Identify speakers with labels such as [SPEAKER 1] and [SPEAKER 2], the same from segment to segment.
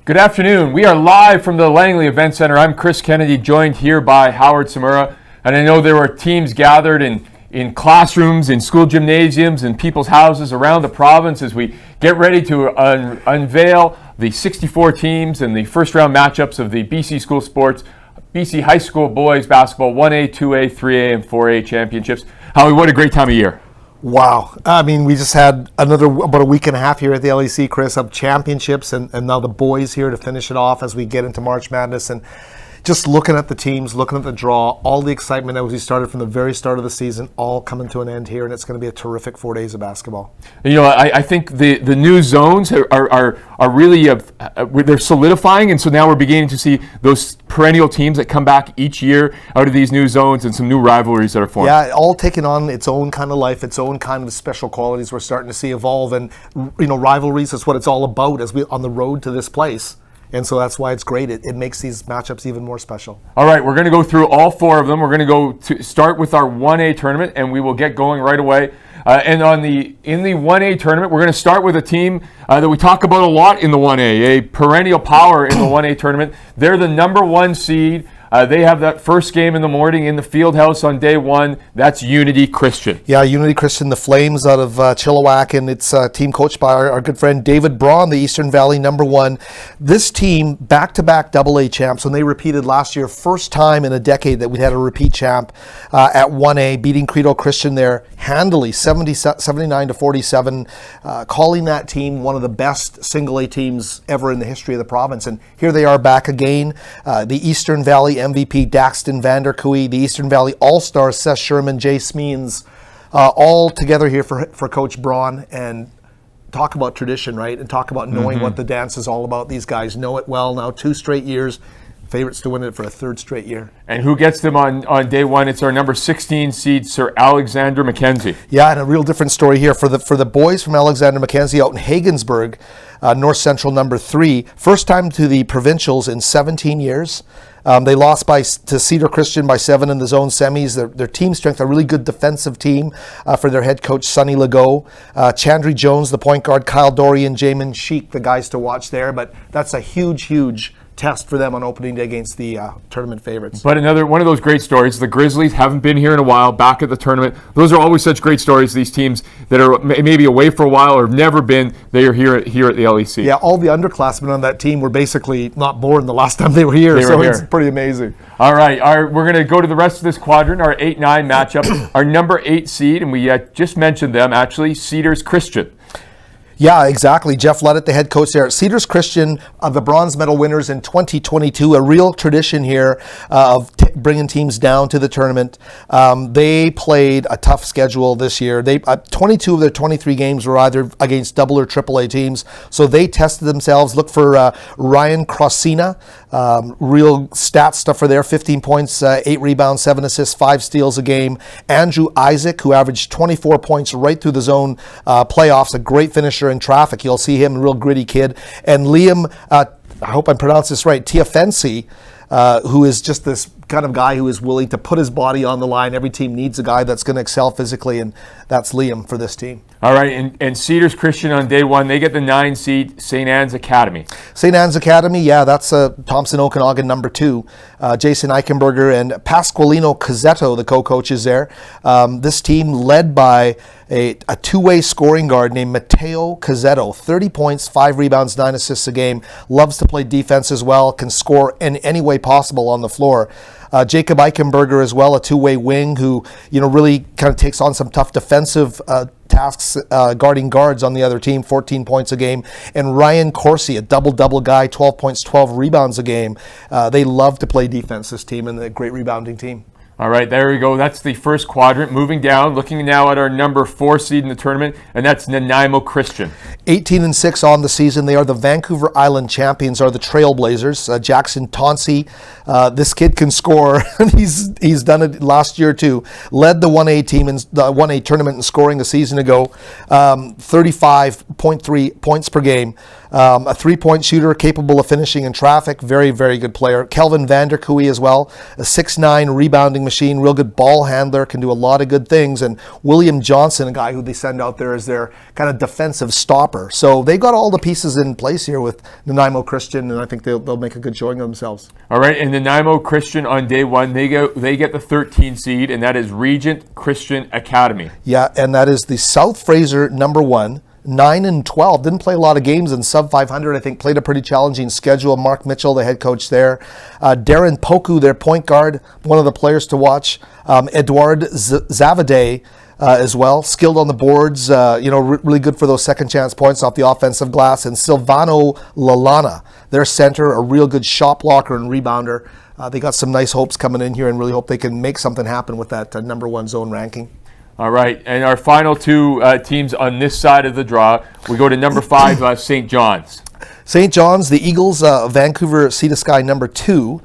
[SPEAKER 1] Good afternoon. We are live from the Langley Event Center. I'm Chris Kennedy, joined here by Howard Samura. And I know there were teams gathered in classrooms, in school gymnasiums, in people's houses around the province as we get ready to unveil the 64 teams and the first round matchups of the BC School Sports, BC High School Boys Basketball 1A, 2A, 3A, and 4A championships. Howie, what a great time of year.
[SPEAKER 2] Wow. I mean, we just had about a week and a half here at the LEC, Chris, of championships, and now the boys here to finish it off as we get into March Madness. And just looking at the teams, looking at the draw, all the excitement as we started from the very start of the season, all coming to an end here, and it's going to be a terrific 4 days of basketball.
[SPEAKER 1] You know, I think the new zones are really, they're solidifying, and so now we're beginning to see those perennial teams that come back each year out of these new zones and some new rivalries that are formed.
[SPEAKER 2] Yeah, all taking on its own kind of life, its own kind of special qualities we're starting to see evolve, and you know, rivalries is what it's all about as we on the road to this place. And so that's why it's great. It makes these matchups even more special.
[SPEAKER 1] All right, we're going to go through all 4 of them. We're going to go to start with our 1A tournament, and we will get going right away. And in the 1A tournament, we're going to start with a team that we talk about a lot in the 1A, a perennial power in the 1A tournament. They're the number 1 seed. They have that first game in the morning in the field house on day 1. That's Unity Christian.
[SPEAKER 2] Yeah, Unity Christian, the Flames out of Chilliwack, and it's a team coached by our good friend David Braun, the Eastern Valley number 1. This team, back-to-back AA champs, when they repeated last year, first time in a decade that we had a repeat champ at 1A, beating Credo Christian there handily, 79-47, calling that team one of the best single-A teams ever in the history of the province. And here they are back again, the Eastern Valley MVP Daxton Vanderkooy, the Eastern Valley All-Stars Seth Sherman, Jay Smeens, all together here for Coach Braun, and talk about tradition, right? And talk about knowing what the dance is all about. These guys know it well now, 2 straight years. Favorites to win it for a 3rd straight year.
[SPEAKER 1] And who gets them on day 1? It's our number 16 seed, Sir Alexander Mackenzie.
[SPEAKER 2] Yeah, and a real different story here for the boys from Alexander Mackenzie out in Hagensburg, North Central number 3. First time to the provincials in 17 years. They lost to Cedar Christian by 7 in the zone semis. Their team strength, a really good defensive team for their head coach, Sonny Legault. Chandry Jones, the point guard, Kyle Dorian, Jamin Sheik, the guys to watch there. But that's a huge test for them on opening day against the tournament favorites.
[SPEAKER 1] But another one of those great stories, the Grizzlies haven't been here in a while, back at the tournament. Those are always such great stories, these teams that are maybe away for a while or have never been, they are here at the LEC.
[SPEAKER 2] Yeah, all the underclassmen on that team were basically not born the last time they were here, it's pretty amazing.
[SPEAKER 1] All right, we're going to go to the rest of this quadrant, our 8-9 matchup. Our number 8 seed, and we just mentioned them actually, Cedars Christian.
[SPEAKER 2] Yeah, exactly. Jeff Leddett, the head coach there at Cedars Christian, the bronze medal winners in 2022, a real tradition here of bringing teams down to the tournament. They played a tough schedule this year. 22 of their 23 games were either against double or triple A teams, so they tested themselves. Look for Ryan Crossina, real stat stuff for there, 15 points, 8 rebounds, 7 assists, 5 steals a game. Andrew Isaac, who averaged 24 points right through the zone playoffs, a great finisher in traffic. You'll see him, a real gritty kid. And Liam, I hope I pronounced this right, Tiafensi, who is just this kind of guy who is willing to put his body on the line. Every team needs a guy that's going to excel physically, and that's Liam for this team.
[SPEAKER 1] All right, and Cedars Christian on day 1, they get the 9 seed, St. Anne's Academy.
[SPEAKER 2] St. Anne's Academy, yeah, that's Thompson Okanagan number 2. Jason Eichenberger and Pasqualino Cazzetto, the co-coaches there. This team led by a two-way scoring guard named Matteo Cazzetto, 30 points, 5 rebounds, 9 assists a game. Loves to play defense as well, can score in any way possible on the floor. Jacob Eichenberger as well, a two-way wing who, you know, really kind of takes on some tough defensive tasks guarding guards on the other team, 14 points a game. And Ryan Corsi, a double-double guy, 12 points, 12 rebounds a game. They love to play defense, this team, and a great rebounding team.
[SPEAKER 1] All right, there we go. That's the first quadrant. Moving down, looking now at our number 4 seed in the tournament, and that's Nanaimo Christian.
[SPEAKER 2] 18-6 on the season. They are the Vancouver Island champions, are the Trailblazers. Jackson Tonsey, this kid can score. He's done it last year too. Led the 1A team in the 1A tournament in scoring a season ago. 35.3 points per game. A three-point shooter capable of finishing in traffic. Very, very good player. Kelvin Vanderkooy as well. A 6'9" rebounding machine. Real good ball handler. Can do a lot of good things. And William Johnson, a guy who they send out there as their kind of defensive stopper. Jasper. So they got all the pieces in place here with Nanaimo Christian, and I think they'll make a good showing of themselves.
[SPEAKER 1] All right, and Nanaimo Christian on day one, they get the 13 seed, and that is Regent Christian Academy.
[SPEAKER 2] Yeah, and that is the South Fraser number 1. 9-12, didn't play a lot of games in sub 500. I think played a pretty challenging schedule. Mark Mitchell, the head coach there. Darren Poku, their point guard, one of the players to watch. Edouard Zavade as well, skilled on the boards. Really good for those second chance points off the offensive glass. And Silvano Lalana, their center, a real good shot blocker and rebounder. They got some nice hopes coming in here, and really hope they can make something happen with that number 1 zone ranking.
[SPEAKER 1] All right, and our final two teams on this side of the draw, we go to number 5, St. John's.
[SPEAKER 2] St. John's, the Eagles, Vancouver Sea to Sky number 2.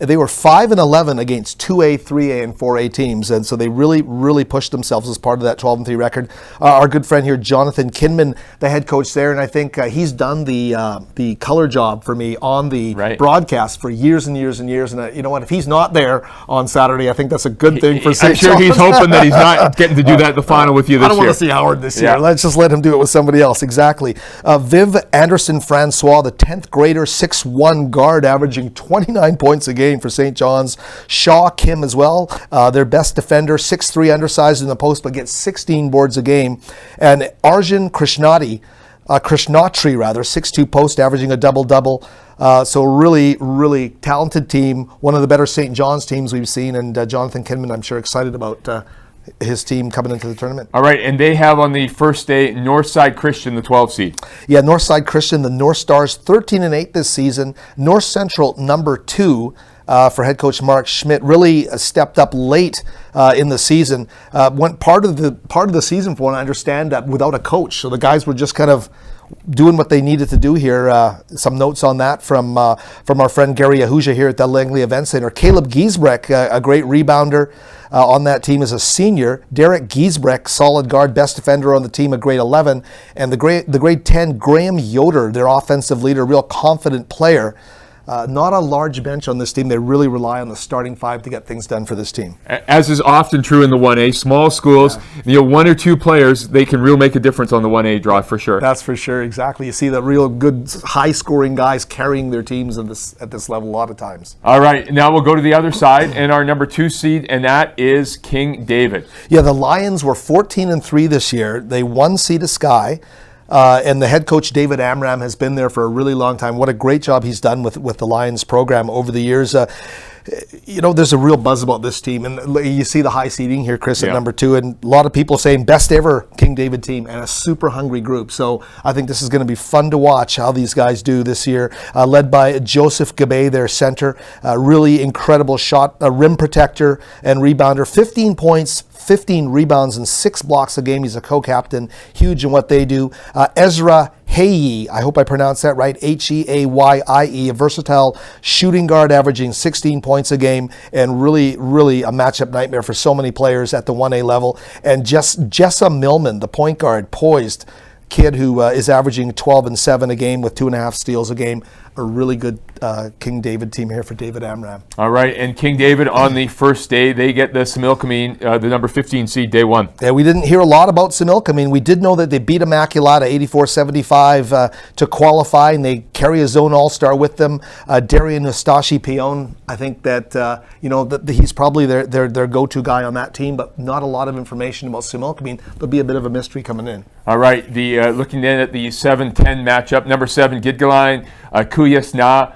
[SPEAKER 2] They were 5-11 against 2A, 3A, and 4A teams, and so they really pushed themselves as part of that 12-3 record. Our good friend here, Jonathan Kinman, the head coach there, and I think he's done the color job for me on the broadcast for years and years and years. And you know what? If he's not there on Saturday, I think that's a good thing for St. John's.
[SPEAKER 1] I'm sure he's hoping that he's not getting to do that in the final with you this year.
[SPEAKER 2] I don't want to see Howard this year. Let's just let him do it with somebody else. Exactly. Viv Anderson Francois, the 10th grader, 6'1" guard, averaging 29 points a game for St. John's. Shaw Kim as well, their best defender, 6'3", undersized in the post, but gets 16 boards a game. And Arjun Krishnatri, 6'2" post, averaging a double-double. So really talented team, one of the better St. John's teams we've seen, and Jonathan Kinman, I'm sure, excited about his team coming into the tournament.
[SPEAKER 1] All right, and they have on the first day Northside Christian, the 12 seed.
[SPEAKER 2] Yeah, Northside Christian, the North Stars, 13-8 this season. North Central, number 2. For head coach Mark Schmidt, really stepped up late in the season. Went part of the season, for what I understand, without a coach. So the guys were just kind of doing what they needed to do here. Some notes on that from our friend Gary Yahuja here at the Langley Event Center. Caleb Giesbrecht, a great rebounder on that team as a senior. Derek Giesbrecht, solid guard, best defender on the team, a grade 11. And the grade 10, Graham Yoder, their offensive leader, real confident player. Not a large bench on this team. They really rely on the starting 5 to get things done for this team.
[SPEAKER 1] As is often true in the 1A, small schools, 1 or 2 players, they can really make a difference on the 1A draw for sure.
[SPEAKER 2] That's for sure, exactly. You see the real good, high-scoring guys carrying their teams at this level a lot of times.
[SPEAKER 1] All right, now we'll go to the other side and our number 2 seed, and that is King David.
[SPEAKER 2] Yeah, the Lions were 14-3 this year. They won Sea to Sky. And the head coach, David Amram, has been there for a really long time. What a great job he's done with the Lions program over the years. There's a real buzz about this team. And you see the high seeding here, Chris, at number 2. And a lot of people saying best ever King David team and a super hungry group. So I think this is going to be fun to watch how these guys do this year. Led by Joseph Gabay, their center. Really incredible shot, rim protector and rebounder. 15 points, 15 rebounds, and 6 blocks a game. He's a co-captain, huge in what they do. Ezra Haye, I hope I pronounced that right, Heaye, a versatile shooting guard averaging 16 points a game, and really a matchup nightmare for so many players at the 1A level. And Jessa Millman, the point guard, poised kid who is averaging 12 and 7 a game with 2.5 steals a game. A really good King David team here for David Amram.
[SPEAKER 1] All right, and King David on the first day, they get the Similkameen, the number 15 seed, day 1.
[SPEAKER 2] Yeah, we didn't hear a lot about Similkameen. We did know that they beat Immaculata 84-75 to qualify, and they carry a zone all-star with them. Darian Nastashi Pion, I think that he's probably their go-to guy on that team, but not a lot of information about Similkameen. There'll be a bit of a mystery coming in.
[SPEAKER 1] All right, looking then at the 7-10 matchup, number 7, Gidgaline, Kuyas Na,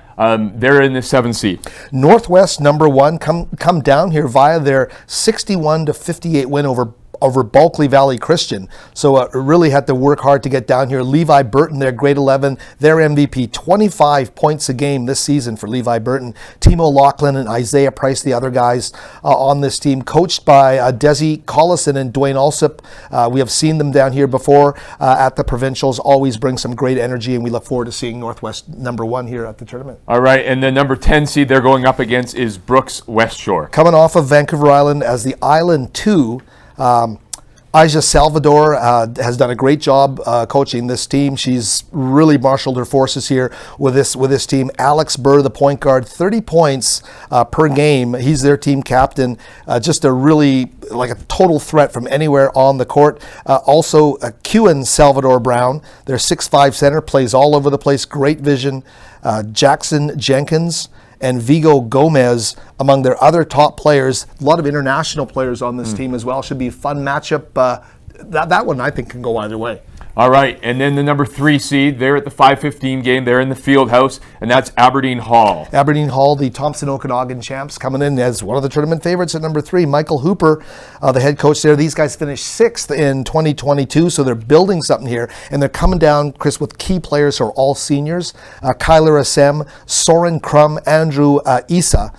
[SPEAKER 1] they're in the 7 seed.
[SPEAKER 2] Northwest, number 1, come down here via their 61-58 win over Bulkley Valley Christian. So really had to work hard to get down here. Levi Burton, their grade 11, their MVP, 25 points a game this season for Levi Burton. Timo Laughlin and Isaiah Price, the other guys on this team, coached by Desi Collison and Dwayne Alsop. We have seen them down here before at the provincials, always bring some great energy, and we look forward to seeing Northwest number 1 here at the tournament.
[SPEAKER 1] All right, and the number 10 seed they're going up against is Brooks West Shore.
[SPEAKER 2] Coming off of Vancouver Island as the Island 2, Aja Salvador has done a great job coaching this team. She's really marshaled her forces here with this team. Alex Burr, the point guard, 30 points per game. He's their team captain. Just a really like a total threat from anywhere on the court. Also, Kewen Salvador Brown, their 6'5" center, plays all over the place. Great vision. Jackson Jenkins and Vigo Gomez among their other top players. A lot of international players on this team as well. Should be a fun matchup. That one I think can go either way.
[SPEAKER 1] All right, and then the number 3 seed, they're at the 5:15 game. They're in the field house, and that's Aberdeen Hall.
[SPEAKER 2] Aberdeen Hall, the Thompson Okanagan champs, coming in as one of the tournament favorites at number 3. Michael Hooper, the head coach there. These guys finished 6th in 2022, so they're building something here, and they're coming down, Chris, with key players who are all seniors. Kyler Assem, Soren Crum, Andrew Issa.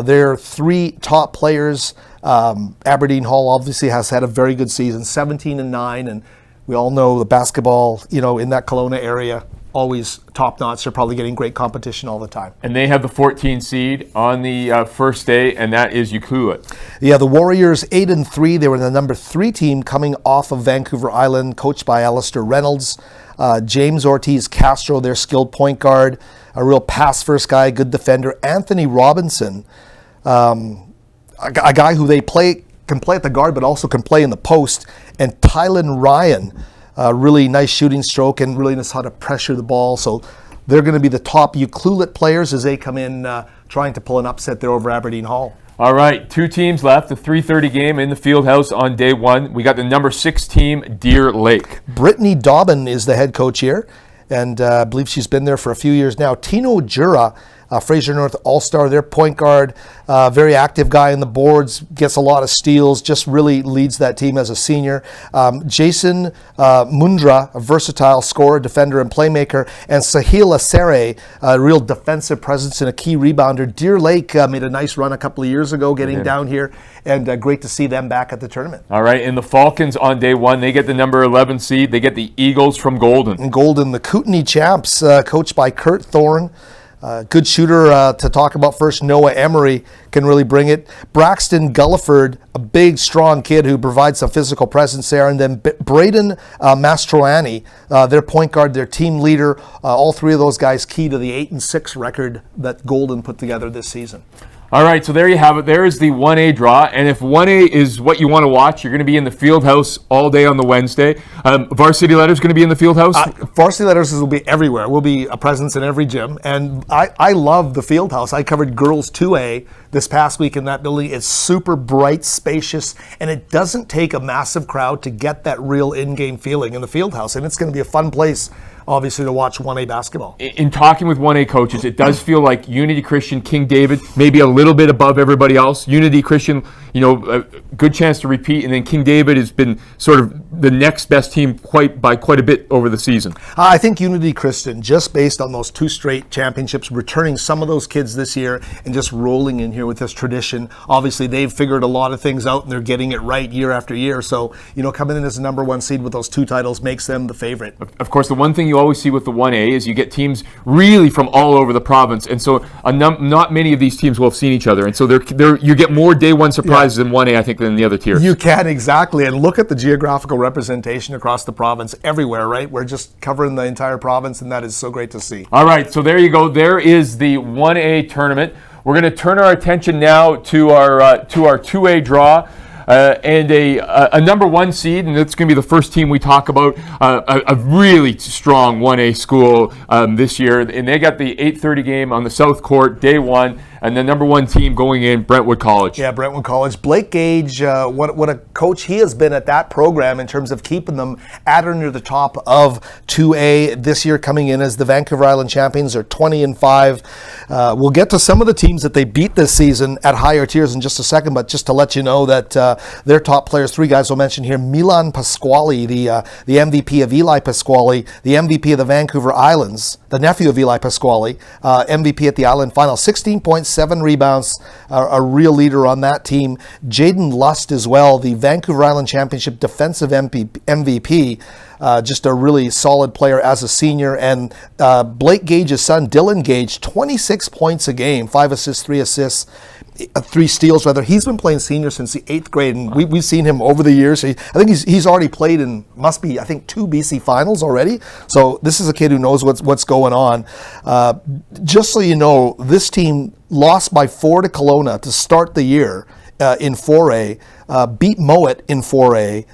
[SPEAKER 2] They're 3 top players. Aberdeen Hall obviously has had a very good season, 17-9, and we all know the basketball, in that Kelowna area, always top-notch. They're probably getting great competition all the time.
[SPEAKER 1] And they have the 14 seed on the first day, and that is Ucluelet.
[SPEAKER 2] Yeah, the Warriors 8-3. They were the number 3 team coming off of Vancouver Island, coached by Alistair Reynolds. James Ortiz Castro, their skilled point guard, a real pass-first guy, good defender. Anthony Robinson, a guy who can play at the guard, but also can play in the post. And Tylen Ryan, really nice shooting stroke and really knows how to pressure the ball. So they're going to be the top Ucluelet players as they come in trying to pull an upset there over Aberdeen Hall.
[SPEAKER 1] All right, 2 teams left, the 3:30 game in the field house on day 1. We got the number 6 team, Deer Lake.
[SPEAKER 2] Brittany Dobbin is the head coach here, and I believe she's been there for a few years now. Tino Jura, Fraser North All-Star, their point guard, very active guy in the boards, gets a lot of steals, just really leads that team as a senior. Jason Mundra, a versatile scorer, defender, and playmaker, and Sahil Asere, a real defensive presence and a key rebounder. Deer Lake made a nice run a couple of years ago getting down here, and great to see them back at the tournament.
[SPEAKER 1] All right, and the Falcons on day 1, they get the number 11 seed. They get the Eagles from Golden.
[SPEAKER 2] And Golden, the Kootenay champs, coached by Kurt Thorne. Good shooter to talk about first. Noah Emery can really bring it. Braxton Gulliford, a big, strong kid who provides some physical presence there. And then Braden Mastroianni, their point guard, their team leader. All 3 of those guys key to the 8-6 record that Golden put together this season.
[SPEAKER 1] All right, so there you have it. There is the 1A draw, and if 1A is what you want to watch, you're going to be in the field house all day on the Wednesday. Varsity Letters going to be in the field house?
[SPEAKER 2] Varsity Letters will be everywhere. We'll be a presence in every gym, and I love the field house. I covered girls 2A this past week in that building. It's super bright, spacious, and it doesn't take a massive crowd to get that real in-game feeling in the field house, and it's going to be a fun place, obviously, to watch 1A basketball.
[SPEAKER 1] In talking with 1A coaches, it does feel like Unity Christian, King David, maybe a little bit above everybody else. Unity Christian, a good chance to repeat, and then King David has been sort of the next best team by quite a bit over the season.
[SPEAKER 2] I think Unity Christian, just based on those 2 straight championships, returning some of those kids this year and just rolling in here with this tradition. Obviously, they've figured a lot of things out, and they're getting it right year after year. So, coming in as the number 1 seed with those 2 titles makes them the favorite.
[SPEAKER 1] Of course, the one thing you always see with the 1A is you get teams really from all over the province, and so not many of these teams will have seen each other, and so you get more day 1 surprises in 1A, I think, than the other tiers.
[SPEAKER 2] You can, exactly, and look at the geographical representation across the province everywhere, right? We're just covering the entire province, and that is so great to see.
[SPEAKER 1] All right, so there you go. There is the 1A tournament. We're going to turn our attention now to our 2A draw. And a number 1 seed, and it's going to be the first team we talk about, a really strong 1A school this year. And they got the 8:30 game on the South Court, day 1, and the number 1 team going in, Brentwood College.
[SPEAKER 2] Yeah, Brentwood College. Blake Gage, what a coach he has been at that program in terms of keeping them at or near the top of 2A this year, coming in as the Vancouver Island champions. They're 20-5. We'll get to some of the teams that they beat this season at higher tiers in just a second, but just to let you know that their top players, 3 guys we'll mention here: Milan Pasquale, the MVP of Eli Pasquale, the MVP of the Vancouver Islands, the nephew of Eli Pasquale, MVP at the Island Final, 16.7 rebounds, a real leader on that team. Jaden Lust as well, the Vancouver Island Championship defensive MVP. just a really solid player as a senior. And Blake Gage's son, Dylan Gage, 26 points a game, 5 assists, 3 assists. 3 steals rather. He's been playing senior since the 8th grade, and we've seen him over the years. I think he's already played in, must be, I think, 2 BC finals already. So this is a kid who knows what's going on. Just so you know, this team lost by 4 to Kelowna to start the year in 4A, beat Mowat in 4A,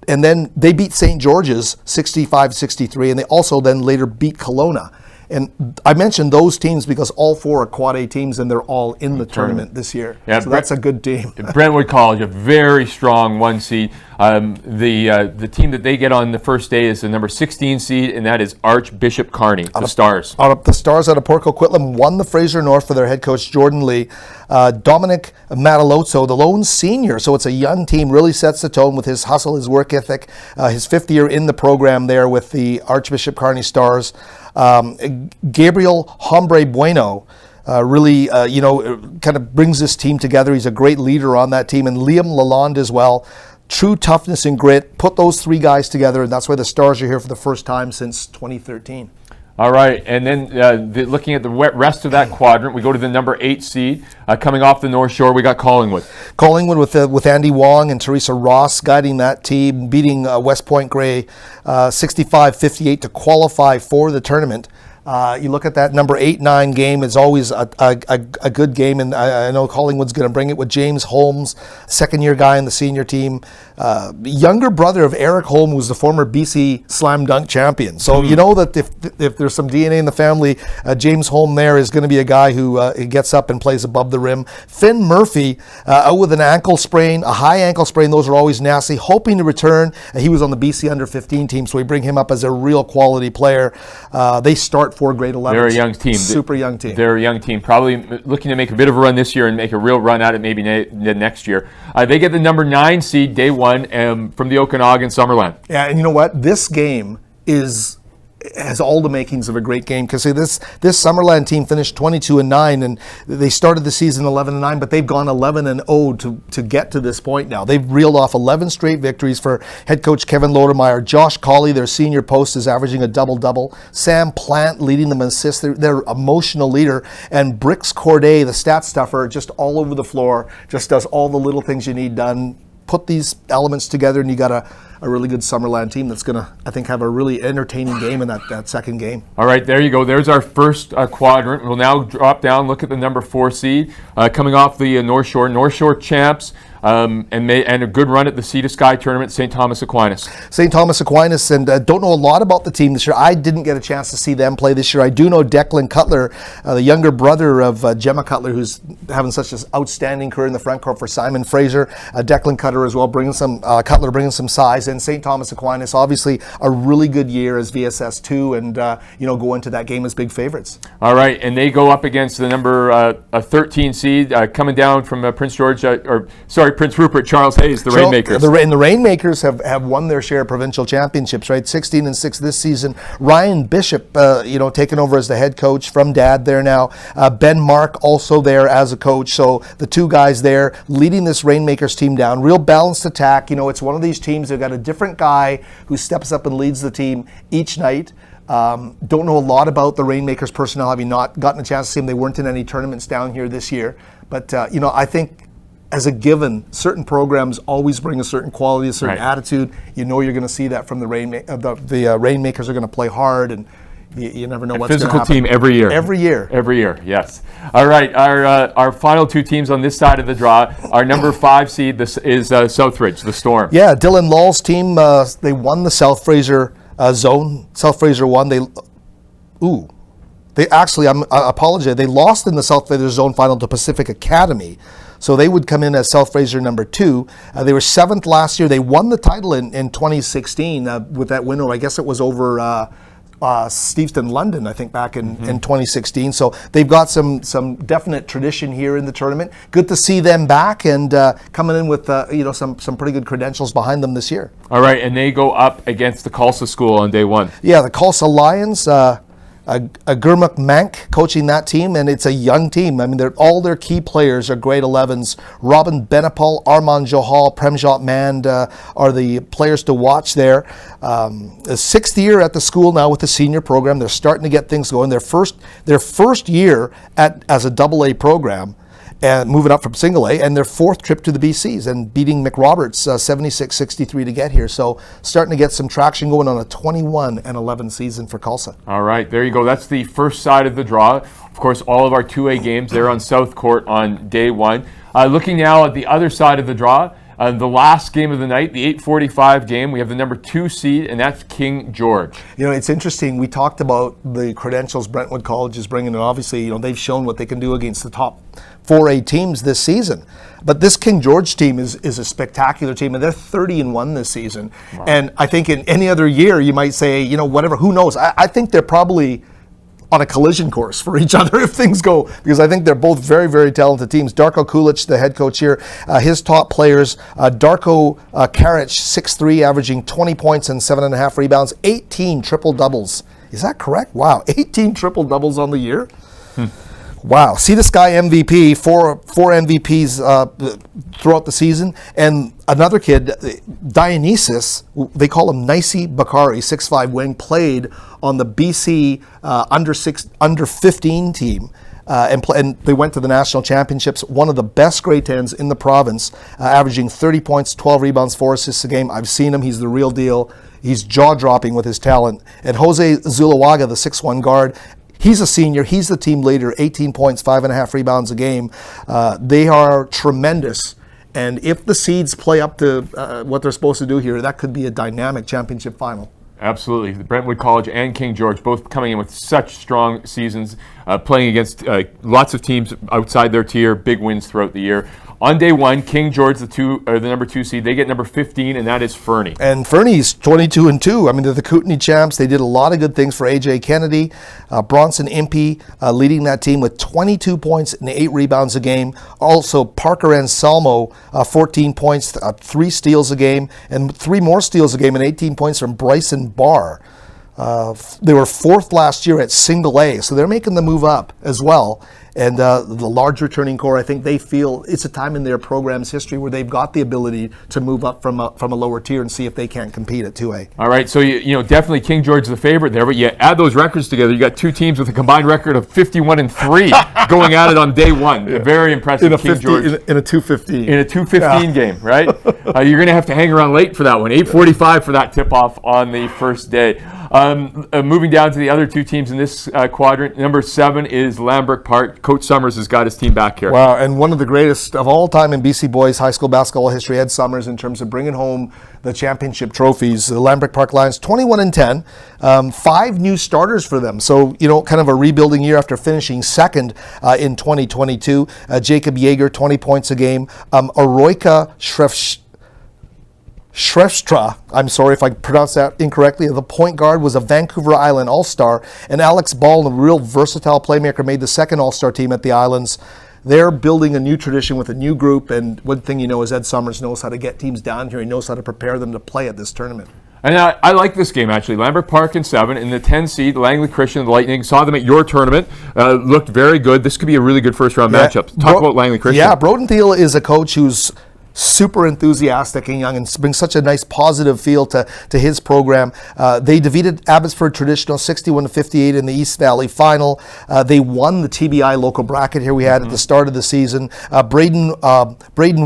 [SPEAKER 2] and then they beat St. George's 65-63, and they also then later beat Kelowna. And I mentioned those teams because all 4 are Quad A teams, and they're all in the tournament this year. Yeah, so that's a good team.
[SPEAKER 1] Brentwood College, a very strong 1 seed. The team that they get on the first day is the number 16 seed, and that is Archbishop Kearney, the Stars.
[SPEAKER 2] The Stars out of Port Coquitlam won the Fraser North for their head coach, Jordan Lee. Dominic Matalozzo, the lone senior, so it's a young team, really sets the tone with his hustle, his work ethic, his 5th year in the program there with the Archbishop Kearney Stars. Gabriel Hombre Bueno really, kind of brings this team together. He's a great leader on that team. And Liam Lalonde as well. True toughness and grit. Put those 3 guys together, and that's why the Stars are here for the first time since 2013.
[SPEAKER 1] All right, and then looking at the rest of that quadrant, we go to the number 8 seed. Coming off the North Shore, we got Collingwood.
[SPEAKER 2] Collingwood with Andy Wong and Teresa Ross guiding that team, beating West Point Grey 65-58 to qualify for the tournament. You look at that number 8-9 game, is always a good game, and I know Collingwood's going to bring it with James Holmes, second-year guy on the senior team, younger brother of Eric Holm, who's the former BC Slam Dunk champion. So you know that if there's some DNA in the family, James Holm there is going to be a guy who gets up and plays above the rim. Finn Murphy out with an ankle sprain, a high ankle sprain. Those are always nasty. Hoping to return. He was on the BC under-15 team, so we bring him up as a real quality player. They start for grade 11.
[SPEAKER 1] They're a young team.
[SPEAKER 2] Super young team.
[SPEAKER 1] They're a young team. Probably looking to make a bit of a run this year and make a real run at it maybe next year. They get the number 9 seed day 1 from the Okanagan Summerland.
[SPEAKER 2] Yeah, and you know what? This game has all the makings of a great game, because this Summerland team finished 22-9, and they started the season 11-9, but they've gone 11-0 to get to this point now. They've reeled off 11 straight victories for head coach Kevin Lodemeyer. Josh Colley, their senior post, is averaging a double-double. Sam Plant leading them in assists, their emotional leader, and Brix Corday, the stat stuffer, just all over the floor, just does all the little things you need done. Put these elements together, and you got a really good Summerland team that's going to, I think, have a really entertaining game in that second game.
[SPEAKER 1] All right, there you go. There's our first quadrant. We'll now drop down, look at the number 4 seed, coming off the North Shore champs, and a good run at the Sea to Sky tournament, St. Thomas Aquinas.
[SPEAKER 2] St. Thomas Aquinas, and don't know a lot about the team this year. I didn't get a chance to see them play this year. I do know Declan Cutler, the younger brother of Gemma Cutler, who's having such an outstanding career in the front court for Simon Fraser. Declan Cutler as well, Cutler bringing some size. And St. Thomas Aquinas, obviously a really good year as VSS 2, and go into that game as big favorites.
[SPEAKER 1] All right, and they go up against the number 13 seed coming down from Prince Rupert, Charles Hayes, the Rainmakers.
[SPEAKER 2] The Rainmakers have won their share of provincial championships, right? 16-6 this season. Ryan Bishop, taking over as the head coach from Dad there now. Ben Mark also there as a coach. So the 2 guys there leading this Rainmakers team down. Real balanced attack. It's one of these teams that got a different guy who steps up and leads the team each night. Don't know a lot about the Rainmakers personnel, having not gotten a chance to see them. They weren't in any tournaments down here this year. But, I think as a given, certain programs always bring a certain quality, a certain attitude. You're going to see that from the Rainmakers are going to play hard, and you never know what's going to happen.
[SPEAKER 1] Physical team every year.
[SPEAKER 2] Every year,
[SPEAKER 1] yes. All right, our final 2 teams on this side of the draw. Our number 5 seed is Southridge, the Storm.
[SPEAKER 2] Yeah, Dylan Law's team, they won the South Fraser zone. South Fraser won. They actually, I apologize, they lost in the South Fraser zone final to Pacific Academy. So they would come in as South Fraser number 2. They were 7th last year. They won the title in 2016 with that winner. I guess it was over Steveston, London, I think, back in 2016. So they've got some definite tradition here in the tournament. Good to see them back and coming in with some pretty good credentials behind them this year.
[SPEAKER 1] All right, and they go up against the Khalsa School on day 1.
[SPEAKER 2] Yeah, the Khalsa Lions. Gurmukh Mank coaching that team, and it's a young team. I mean, all their key players are grade 11s. Robin Benapal, Armand Johal, Premjot Mand are the players to watch there. The sixth year at the school now with the senior program. They're starting to get things going. Their first year as a AA program, and moving up from single A, and their fourth trip to the BCs and beating McRoberts 76-63 to get here. So starting to get some traction going on a 21-11 season for Tulsa.
[SPEAKER 1] All right, there you go. That's the first side of the draw. Of course, all of our 2A games, they're on South Court on day one. Looking now at the other side of the draw, the last game of the night, the 8:45 game, we have the number 2 seed, and that's King George.
[SPEAKER 2] You know, it's interesting. We talked about the credentials Brentwood College is bringing, and obviously, you know, they've shown what they can do against the top 4A teams this season. But this King George team is a spectacular team, and they're 30-1 this season. Wow. And I think in any other year, you might say, you know, whatever, who knows? I think they're probably on a collision course for each other if things go, because I think they're both very, very talented teams. Darko Kulic, the head coach here, his top players, Darko Karic, 6'3", averaging 20 points and 7.5 rebounds, 18 triple-doubles. Is that correct? Wow, 18 triple-doubles on the year? Wow. See this guy MVP, four MVPs throughout the season. And another kid, Dionysus, they call him Nicey Bakari, 6'5" wing, played on the BC under 15 team. And they went to the national championships, one of the best grade 10s in the province, averaging 30 points, 12 rebounds, 4 assists a game. I've seen him. He's the real deal. He's jaw-dropping with his talent. And Jose Zulawaga, the 6'1" guard, he's a senior. He's the team leader, 18 points, 5.5 rebounds a game. They are tremendous. And if the seeds play up to what they're supposed to do here, that could be a dynamic championship final.
[SPEAKER 1] Absolutely. The Brentwood College and King George both coming in with such strong seasons, playing against lots of teams outside their tier, big wins throughout the year. On day one, King George, the number 2 seed, they get number 15, and that is Fernie.
[SPEAKER 2] And Fernie's 22-2. I mean, they're the Kootenai champs. They did a lot of good things for A.J. Kennedy. Bronson Impey leading that team with 22 points and 8 rebounds a game. Also, Parker Anselmo, 14 points, 3 steals a game, and 3 more steals a game, and 18 points from Bryson Barr. They were 4th last year at single A, so they're making the move up as well. And the large returning core, I think they feel it's a time in their program's history where they've got the ability to move up from a lower tier and see if they can't compete at 2A.
[SPEAKER 1] All right, so you know definitely King George is the favorite there, but you add those records together, you got 2 teams with a combined record of 51-3 going at it on day one. Yeah. Very impressive, King George.
[SPEAKER 2] In a 2:15.
[SPEAKER 1] In a 2:15 game, right? You're going to have to hang around late for that one. 8:45 for that tip-off on the first day. Moving down to the other 2 teams in this quadrant, number 7 is Lambert Park. Coach Summers has got his team back here.
[SPEAKER 2] Wow, and one of the greatest of all time in BC boys high school basketball history, Ed Summers, in terms of bringing home the championship trophies. The Lambert Park Lions, 21-10, 5 new starters for them. So, you know, kind of a rebuilding year after finishing second in 2022. Jacob Yeager, 20 points a game. Aroika Shrevstra, I'm sorry if I pronounced that incorrectly, the point guard, was a Vancouver Island All-Star, and Alex Ball, a real versatile playmaker, made the second All-Star team at the Islands. They're building a new tradition with a new group, and one thing you know is Ed Summers knows how to get teams down here. He knows how to prepare them to play at this tournament.
[SPEAKER 1] And I like this game, actually. Lambert Park in 7, and the 10 seed, Langley Christian, the Lightning, saw them at your tournament, looked very good. This could be a really good first-round matchup. Talk about Langley Christian.
[SPEAKER 2] Yeah, Broden Thiel is a coach who's super enthusiastic and young and brings such a nice positive feel to his program. They defeated Abbotsford Traditional 61-58 in the East Valley final. They won the TBI local bracket here we had at the start of the season. Braden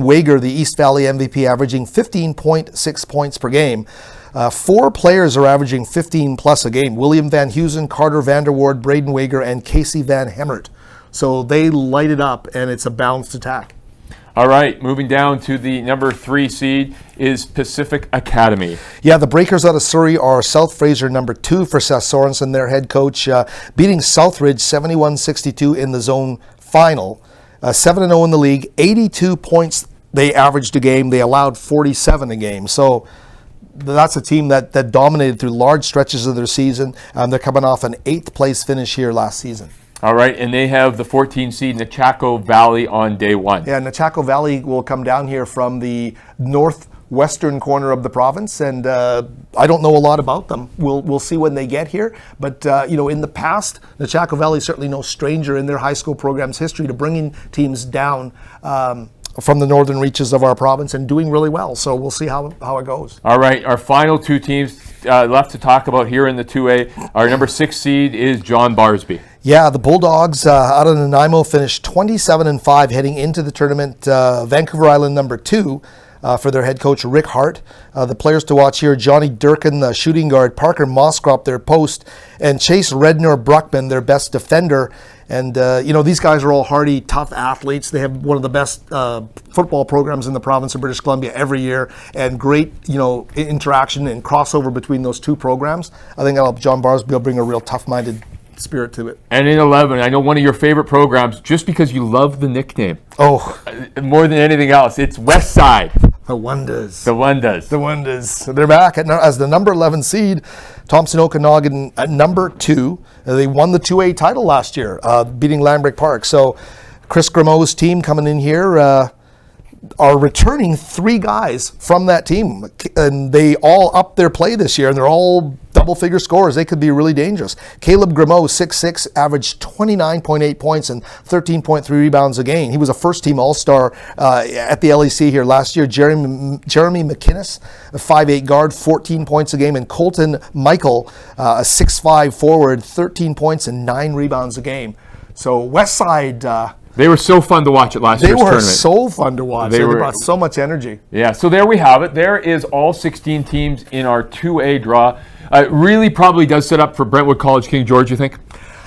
[SPEAKER 2] Wager, the East Valley MVP, averaging 15.6 points per game. 4 players are averaging 15 plus a game. William Van Heusen, Carter Vanderwoord, Braden Wager, and Casey Van Hemert. So they light it up, and it's a balanced attack.
[SPEAKER 1] All right, moving down to the number 3 seed is Pacific Academy.
[SPEAKER 2] Yeah, the Breakers out of Surrey are South Fraser number 2 for Seth Sorensen, their head coach, beating Southridge 71-62 in the zone final. 7-0 in the league, 82 points they averaged a game. They allowed 47 a game. So that's a team that dominated through large stretches of their season. They're coming off an 8th place finish here last season.
[SPEAKER 1] All right, and they have the 14 seed Nechako Valley on day one.
[SPEAKER 2] Yeah, Nechako Valley will come down here from the western corner of the province, and I don't know a lot about them. We'll see when they get here. But in the past, the Chaco Valley is certainly no stranger in their high school program's history to bringing teams down from the northern reaches of our province and doing really well. So we'll see how it goes.
[SPEAKER 1] All right, our final two teams left to talk about here in the 2A. Our number 6 seed is John Barsby.
[SPEAKER 2] Yeah, the Bulldogs out of Nanaimo finished 27-5 heading into the tournament. Vancouver Island number 2 for their head coach Rick Hart. The players to watch here: Johnny Durkin, the shooting guard; Parker Moskrop, their post; and Chase Redner Bruckman, their best defender. And these guys are all hardy, tough athletes. They have one of the best football programs in the province of British Columbia every year, and great interaction and crossover between those two programs. I think that'll John Barsby will bring a real tough-minded spirit to it.
[SPEAKER 1] And in 11, I know one of your favorite programs, just because you love the nickname.
[SPEAKER 2] Oh,
[SPEAKER 1] more than anything else, it's West Side.
[SPEAKER 2] The Wonders.
[SPEAKER 1] The Wonders.
[SPEAKER 2] The Wonders. So they're back as the number 11 seed. Thompson Okanagan at number 2. They won the 2A title last year, beating Lambrick Park. So Chris Grameau's team coming in here are returning 3 guys from that team, and they all upped their play this year, and they're all double-figure scorers. They could be really dangerous. Caleb Grameau, 6'6", averaged 29.8 points and 13.3 rebounds a game. He was a first-team All-Star at the LEC here last year. Jeremy McInnes, a 5'8" guard, 14 points a game, and Colton Michael, a 6'5" forward, 13 points and 9 rebounds a game. So Westside...
[SPEAKER 1] they were so fun to watch at last year's tournament.
[SPEAKER 2] They were so fun to watch. They brought so much energy.
[SPEAKER 1] Yeah, so there we have it. There is all 16 teams in our 2A draw. It really probably does set up for Brentwood College King George, you think?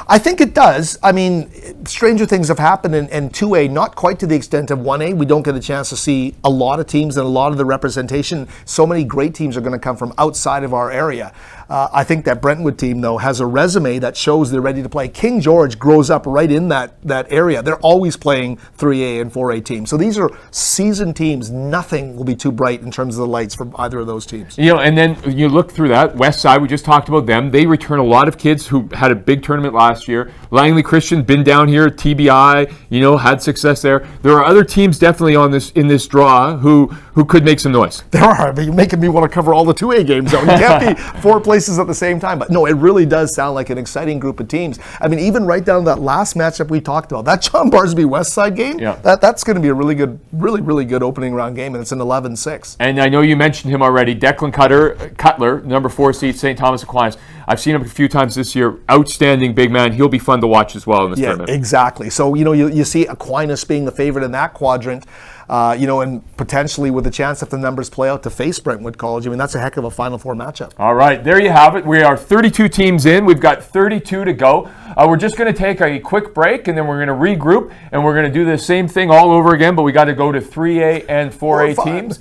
[SPEAKER 2] I think it does. I mean, stranger things have happened in 2A, not quite to the extent of 1A. We don't get a chance to see a lot of teams and a lot of the representation. So many great teams are going to come from outside of our area. I think that Brentwood team, though, has a resume that shows they're ready to play. King George grows up right in that area. They're always playing 3A and 4A teams. So these are seasoned teams. Nothing will be too bright in terms of the lights from either of those teams.
[SPEAKER 1] And then you look through that, West Side, we just talked about them. They return a lot of kids who had a big tournament last year. Langley Christian, been down here, TBI, had success there. There are other teams definitely in this draw who could make some noise.
[SPEAKER 2] There are, but you're making me want to cover all the 2A games. You can't be 4 places at the same time. But no, it really does sound like an exciting group of teams. I mean, even right down to that last matchup we talked about, that John Barsby Westside game, that's going to be a really good opening round game, and it's an 11-6.
[SPEAKER 1] And I know you mentioned him already, Declan Cutler, number 4 seed, St. Thomas Aquinas. I've seen him a few times this year. Outstanding big man. He'll be fun to watch as well in this tournament.
[SPEAKER 2] Yeah, exactly. So, you see Aquinas being the favorite in that quadrant. And potentially with a chance if the numbers play out to face Brentwood College. I mean, that's a heck of a Final Four matchup.
[SPEAKER 1] All right, there you have it. We are 32 teams in. We've got 32 to go. We're just going to take a quick break, and then we're going to regroup, and we're going to do the same thing all over again, but we got to go to 3A and 4A teams.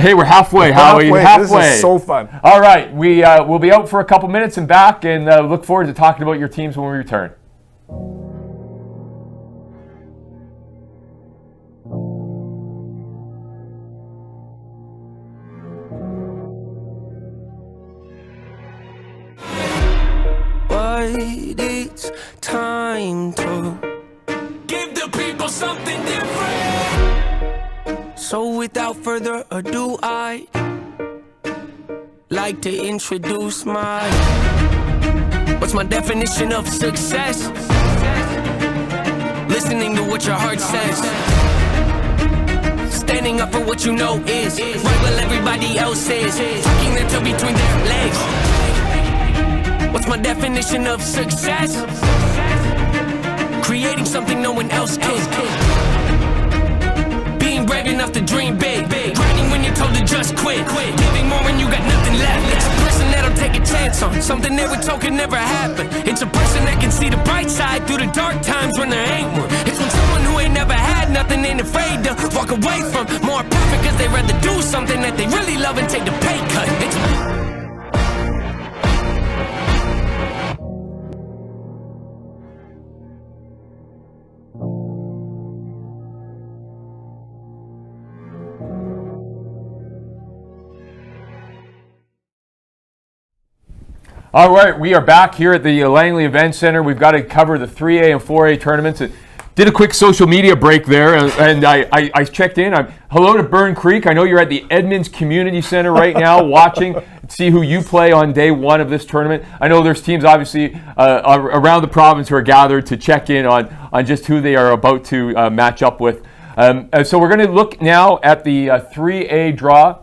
[SPEAKER 1] Hey, we're halfway, Howie. Halfway.
[SPEAKER 2] This is so fun.
[SPEAKER 1] All right, we'll be out for a couple minutes and back, and look forward to talking about your teams when we return.
[SPEAKER 3] It's time to give the people something different. So without further ado, I'd like to introduce what's my definition of success? Listening to what your heart says, standing up for what you know is right while everybody else is tucking their toe between their legs. What's my definition of success? Creating something no one else can. Being brave enough to dream big. Grinding when you're told to just quit. Giving more when you got nothing left. It's a person that'll take a chance on something they were told could never happen. It's a person that can see the bright side through the dark times when there ain't one. It's when someone who ain't never had nothing ain't afraid to walk away from more perfect cause they'd rather do something that they really love and take the pay cut.
[SPEAKER 1] All right, we are back here at the Langley Event Center. We've got to cover the 3A and 4A tournaments. Did a quick social media break there, and I checked in. Hello to Burn Creek. I know you're at the Edmonds Community Center right now watching, see who you play on day one of this tournament. I know there's teams obviously around the province who are gathered to check in on just who they are about to match up with. So we're going to look now at the 3A draw.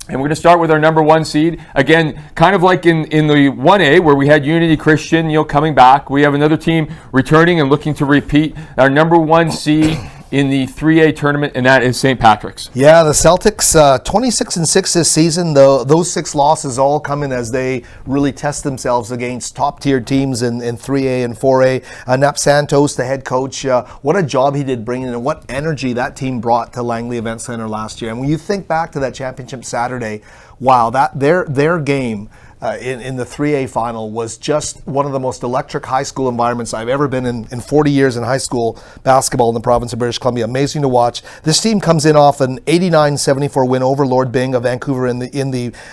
[SPEAKER 1] And we're going to start with our number one seed. Again, kind of like in the 1A where we had Unity Christian, coming back. We have another team returning and looking to repeat. Our number one seed in the 3A tournament, and that is St. Patrick's.
[SPEAKER 2] Yeah, the Celtics, 26-6 this season. Those 6 losses all come in as they really test themselves against top-tier teams in 3A and 4A. Nap Santos, the head coach, what a job he did bringing in and what energy that team brought to Langley Event Center last year. And when you think back to that championship Saturday, wow, that their game in the 3A final was just one of the most electric high school environments I've ever been in 40 years in high school basketball in the province of British Columbia. Amazing to watch. This team comes in off an 89-74 win over Lord Byng of Vancouver in the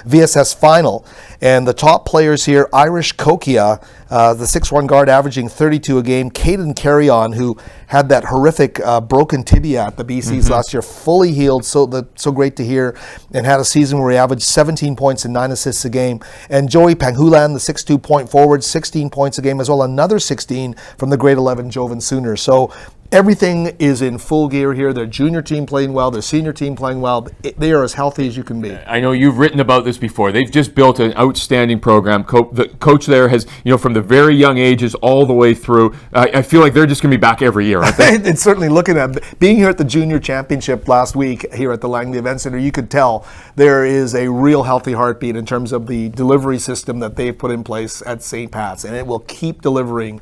[SPEAKER 2] VSS final. And the top players here, Irish Kokia, the 6'1 guard averaging 32 a game. Caden Carry-On, who had that horrific broken tibia at the BCs last year, fully healed, so great to hear, and had a season where he averaged 17 points and 9 assists a game. And Joey Panghulan, the 6'2 point forward, 16 points a game as well, another 16 from the grade 11 Jovan Sooners. So everything is in full gear here. Their junior team playing well, their senior team playing well. They are as healthy as you can be.
[SPEAKER 1] I know you've written about this before. They've just built an outstanding program. The coach there has, from the very young ages all the way through. I feel like they're just going to be back every year, aren't they?
[SPEAKER 2] It's certainly looking at being here at the junior championship last week here at the Langley Event Center. You could tell there is a real healthy heartbeat in terms of the delivery system that they've put in place at St. Pat's, and it will keep delivering,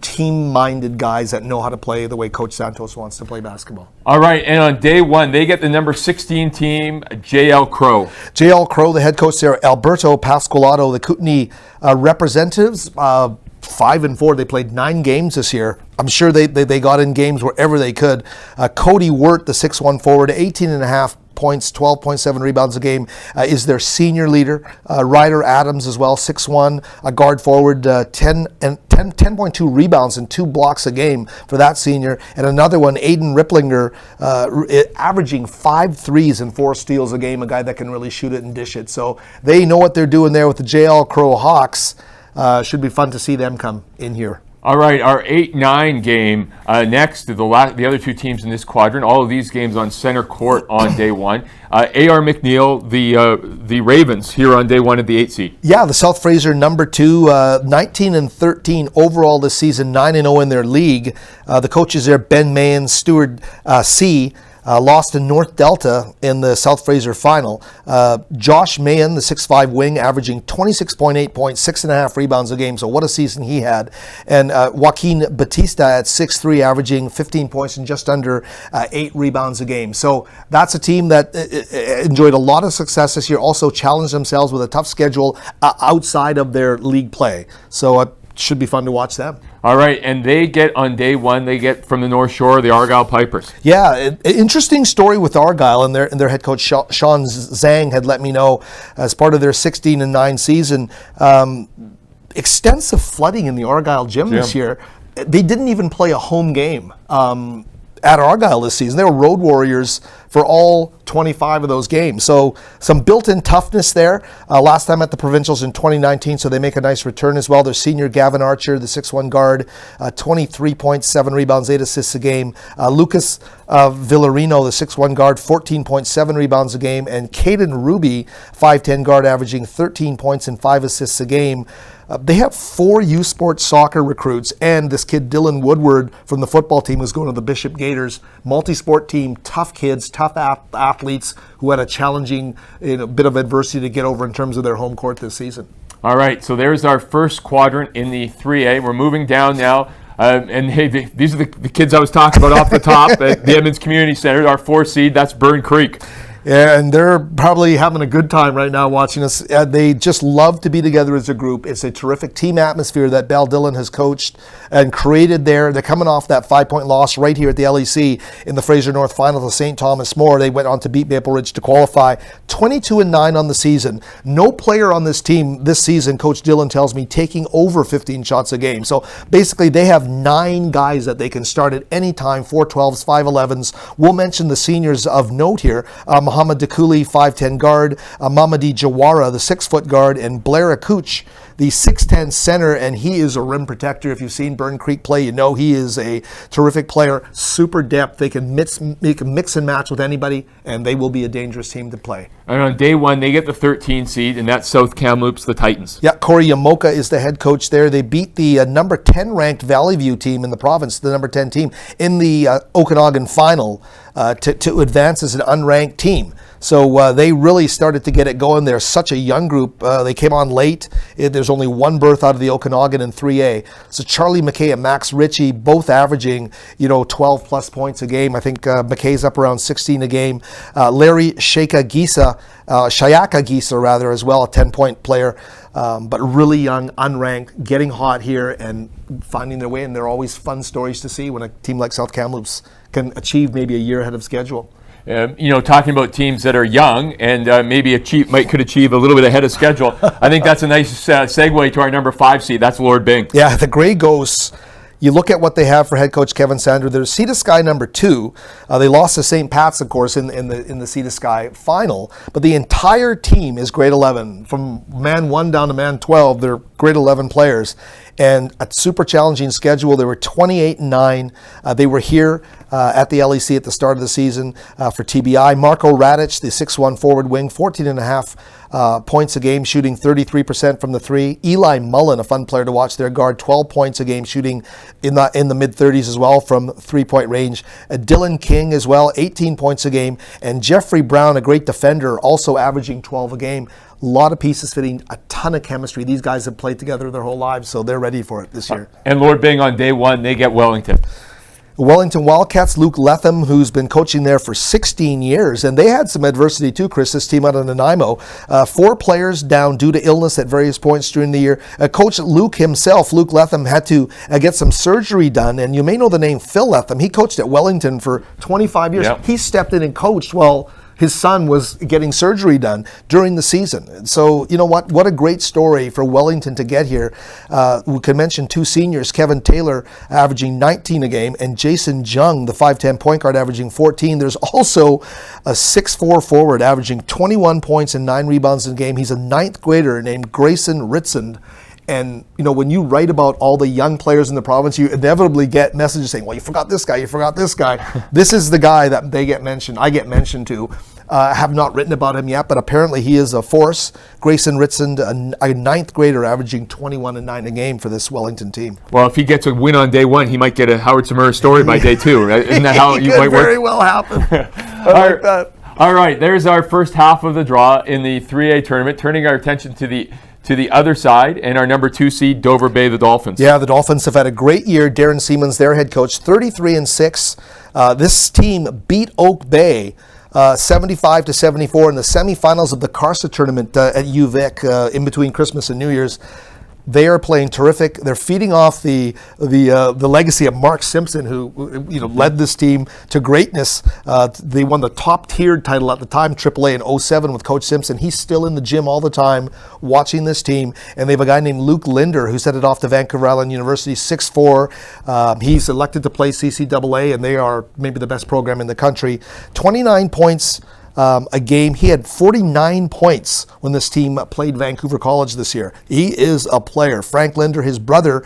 [SPEAKER 2] team-minded guys that know how to play the way Coach Santos wants to play basketball.
[SPEAKER 1] All right, and on day one, they get the number 16 team, JL Crow.
[SPEAKER 2] JL Crow, the head coach there, Alberto Pascolato, the Kootenay representatives, 5-4. They played 9 games this year. I'm sure they got in games wherever they could. Cody Wirt, the 6'1 forward, 18.5 points, 12.7 rebounds a game, is their senior leader. Ryder Adams as well, 6'1, a guard forward, 10.2 rebounds and 2 blocks a game for that senior. And another one, Aiden Ripplinger, averaging 5 threes and 4 steals a game, a guy that can really shoot it and dish it. So they know what they're doing there with the JL Crow Hawks. Should be fun to see them come in here.
[SPEAKER 1] All right, our 8-9 game next to the other 2 teams in this quadrant. All of these games on center court on day one. A.R. McNeil, the Ravens here on day one at the 8 seed.
[SPEAKER 2] Yeah, the South Fraser number 2, 19-13 overall this season, 9-0 in their league. The coaches there, Ben Mahan, Stuart C., lost in North Delta in the South Fraser final. Josh Mahan, the 6'5 wing, averaging 26.8 points, 6.5 rebounds a game. So what a season he had. And Joaquin Batista at 6'3, averaging 15 points and just under 8 rebounds a game. So that's a team that enjoyed a lot of success this year. Also challenged themselves with a tough schedule outside of their league play. So it should be fun to watch them.
[SPEAKER 1] All right, and they get on day one, they get from the North Shore, the Argyle Pipers.
[SPEAKER 2] Yeah, interesting story with Argyle, and their head coach Sean Zhang had let me know as part of their 16-9 season, extensive flooding in the Argyle gym this year. They didn't even play a home game at Argyle this season. They were road warriors for all 25 of those games. So some built-in toughness there. Last time at the Provincials in 2019, so they make a nice return as well. Their senior Gavin Archer, the 6'1 guard, 23.7 rebounds, 8 assists a game. Lucas Villarino, the 6'1 guard, 14.7 rebounds a game. And Caden Ruby, 5'10 guard, averaging 13 points and 5 assists a game. They have 4 U Sports soccer recruits, and this kid Dylan Woodward from the football team who's going to the Bishop Gators. Multi-sport team, tough kids, tough athletes who had a challenging bit of adversity to get over in terms of their home court this season.
[SPEAKER 1] All right, so there's our first quadrant in the 3A. We're moving down now. And hey, these are the kids I was talking about off the top at the Edmonds Community Center, our 4 seed. That's Burn Creek.
[SPEAKER 2] Yeah, and they're probably having a good time right now watching us. They just love to be together as a group. It's a terrific team atmosphere that Bal Dillon has coached and created there. They're coming off that 5-point loss right here at the LEC in the Fraser North Final to St. Thomas More. They went on to beat Maple Ridge to qualify. 22-9 on the season. No player on this team this season, Coach Dillon tells me, taking over 15 shots a game. So basically they have 9 guys that they can start at any time, 4-12s, 5-11s. We'll mention the seniors of note here. Muhammad Dakuli, 5'10 guard, Mamadi Jawara, the 6-foot guard, and Blair Akuch, the 6'10 center, and he is a rim protector. If you've seen Burn Creek play, you know he is a terrific player. Super depth. They can mix and match with anybody, and they will be a dangerous team to play.
[SPEAKER 1] And on day one, they get the 13 seed, and that's South Kamloops, the Titans.
[SPEAKER 2] Yeah, Corey Yamoka is the head coach there. They beat the number 10 ranked Valley View team in the province, the number 10 team, in the Okanagan final to advance as an unranked team. So they really started to get it going. They're such a young group. They came on late. There's only one berth out of the Okanagan in 3A. So Charlie McKay and Max Ritchie both averaging, 12 plus points a game. I think McKay's up around 16 a game. Larry Shayaka Gisa rather as well, a 10-point player. But really young, unranked, getting hot here and finding their way. And they're always fun stories to see when a team like South Kamloops can achieve maybe a year ahead of schedule.
[SPEAKER 1] Talking about teams that are young and maybe could achieve a little bit ahead of schedule. I think that's a nice segue to our number 5 seed. That's Lord Byng.
[SPEAKER 2] Yeah, the Grey Ghosts. You look at what they have for head coach Kevin Sander. They're Sea to Sky number 2. They lost to St. Pat's, of course, in the Sea to Sky final. But the entire team is grade 11. From man 1 down to man 12, they're grade 11 players. And a super challenging schedule. They were 28-9. They were here at the LEC at the start of the season for TBI. Marco Radic, the 6'1 forward wing, 14.5 points a game, shooting 33% from the 3. Eli Mullen, a fun player to watch there, guard, 12 points a game, shooting in the mid-30s as well from 3-point range. Dylan King as well, 18 points a game. And Jeffrey Brown, a great defender, also averaging 12 a game. A lot of pieces fitting, a ton of chemistry. These guys have played together their whole lives, so they're ready for it this year.
[SPEAKER 1] And Lord Byng on day one, they get Wellington.
[SPEAKER 2] Wellington Wildcats, Luke Letham, who's been coaching there for 16 years, and they had some adversity too, Chris, this team out of Nanaimo. 4 players down due to illness at various points during the year. Coach Luke himself, Luke Letham, had to get some surgery done, and you may know the name Phil Letham. He coached at Wellington for 25 years. Yep. He stepped in and coached while his son was getting surgery done during the season. So, you know what a great story for Wellington to get here. We can mention 2 seniors, Kevin Taylor averaging 19 a game, and Jason Jung, the 5'10 point guard, averaging 14. There's also a 6'4 forward averaging 21 points and 9 rebounds in a game. He's a 9th grader named Grayson Ritzend. And, when you write about all the young players in the province, you inevitably get messages saying, well, you forgot this guy, you forgot this guy. This is the guy that I get mentioned to. I have not written about him yet, but apparently he is a force. Grayson Ritzend, a 9th grader, averaging 21 and 9 a game for this Wellington team.
[SPEAKER 1] Well, if he gets a win on day one, he might get a Howard Samura story by day 2. Right? Isn't that how you might work?
[SPEAKER 2] Very well happen. I like that.
[SPEAKER 1] All right, there's our first half of the draw in the 3A tournament, turning our attention to the other side, and our number 2 seed, Dover Bay, the Dolphins.
[SPEAKER 2] Yeah, the Dolphins have had a great year. Darren Siemens, their head coach, 33-6. This team beat Oak Bay 75-74 in the semifinals of the Carsa tournament at UVic in between Christmas and New Year's. They are playing terrific. They're feeding off the legacy of Mark Simpson, who led this team to greatness. They won the top-tiered title at the time, AAA in 07 with Coach Simpson. He's still in the gym all the time watching this team. And they have a guy named Luke Linder who's headed off to Vancouver Island University, 6'4". He's elected to play CCAA, and they are maybe the best program in the country. 29 points a game. He had 49 points when this team played Vancouver College this year. He is a player. Frank Linder, his brother,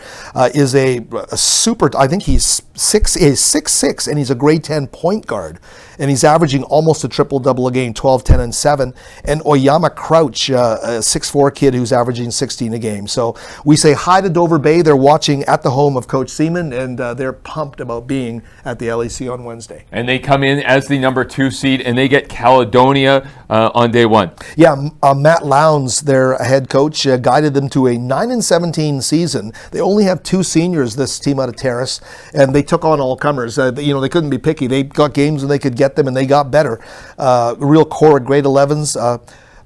[SPEAKER 2] is a super, I think he's 6'6", and he's a grade 10 point guard. And he's averaging almost a triple-double a game, 12, 10, and 7. And Oyama Crouch, a 6'4 kid who's averaging 16 a game. So we say hi to Dover Bay. They're watching at the home of Coach Seaman, and they're pumped about being at the LEC on Wednesday.
[SPEAKER 1] And they come in as the number 2 seed, and they get Caledonia on day 1.
[SPEAKER 2] Yeah, Matt Lowndes, their head coach, guided them to a 9-17 season. They only have 2 seniors, this team out of Terrace, and they took on all comers. They couldn't be picky. They got games when they could get them, and they got better. Real core at grade 11s.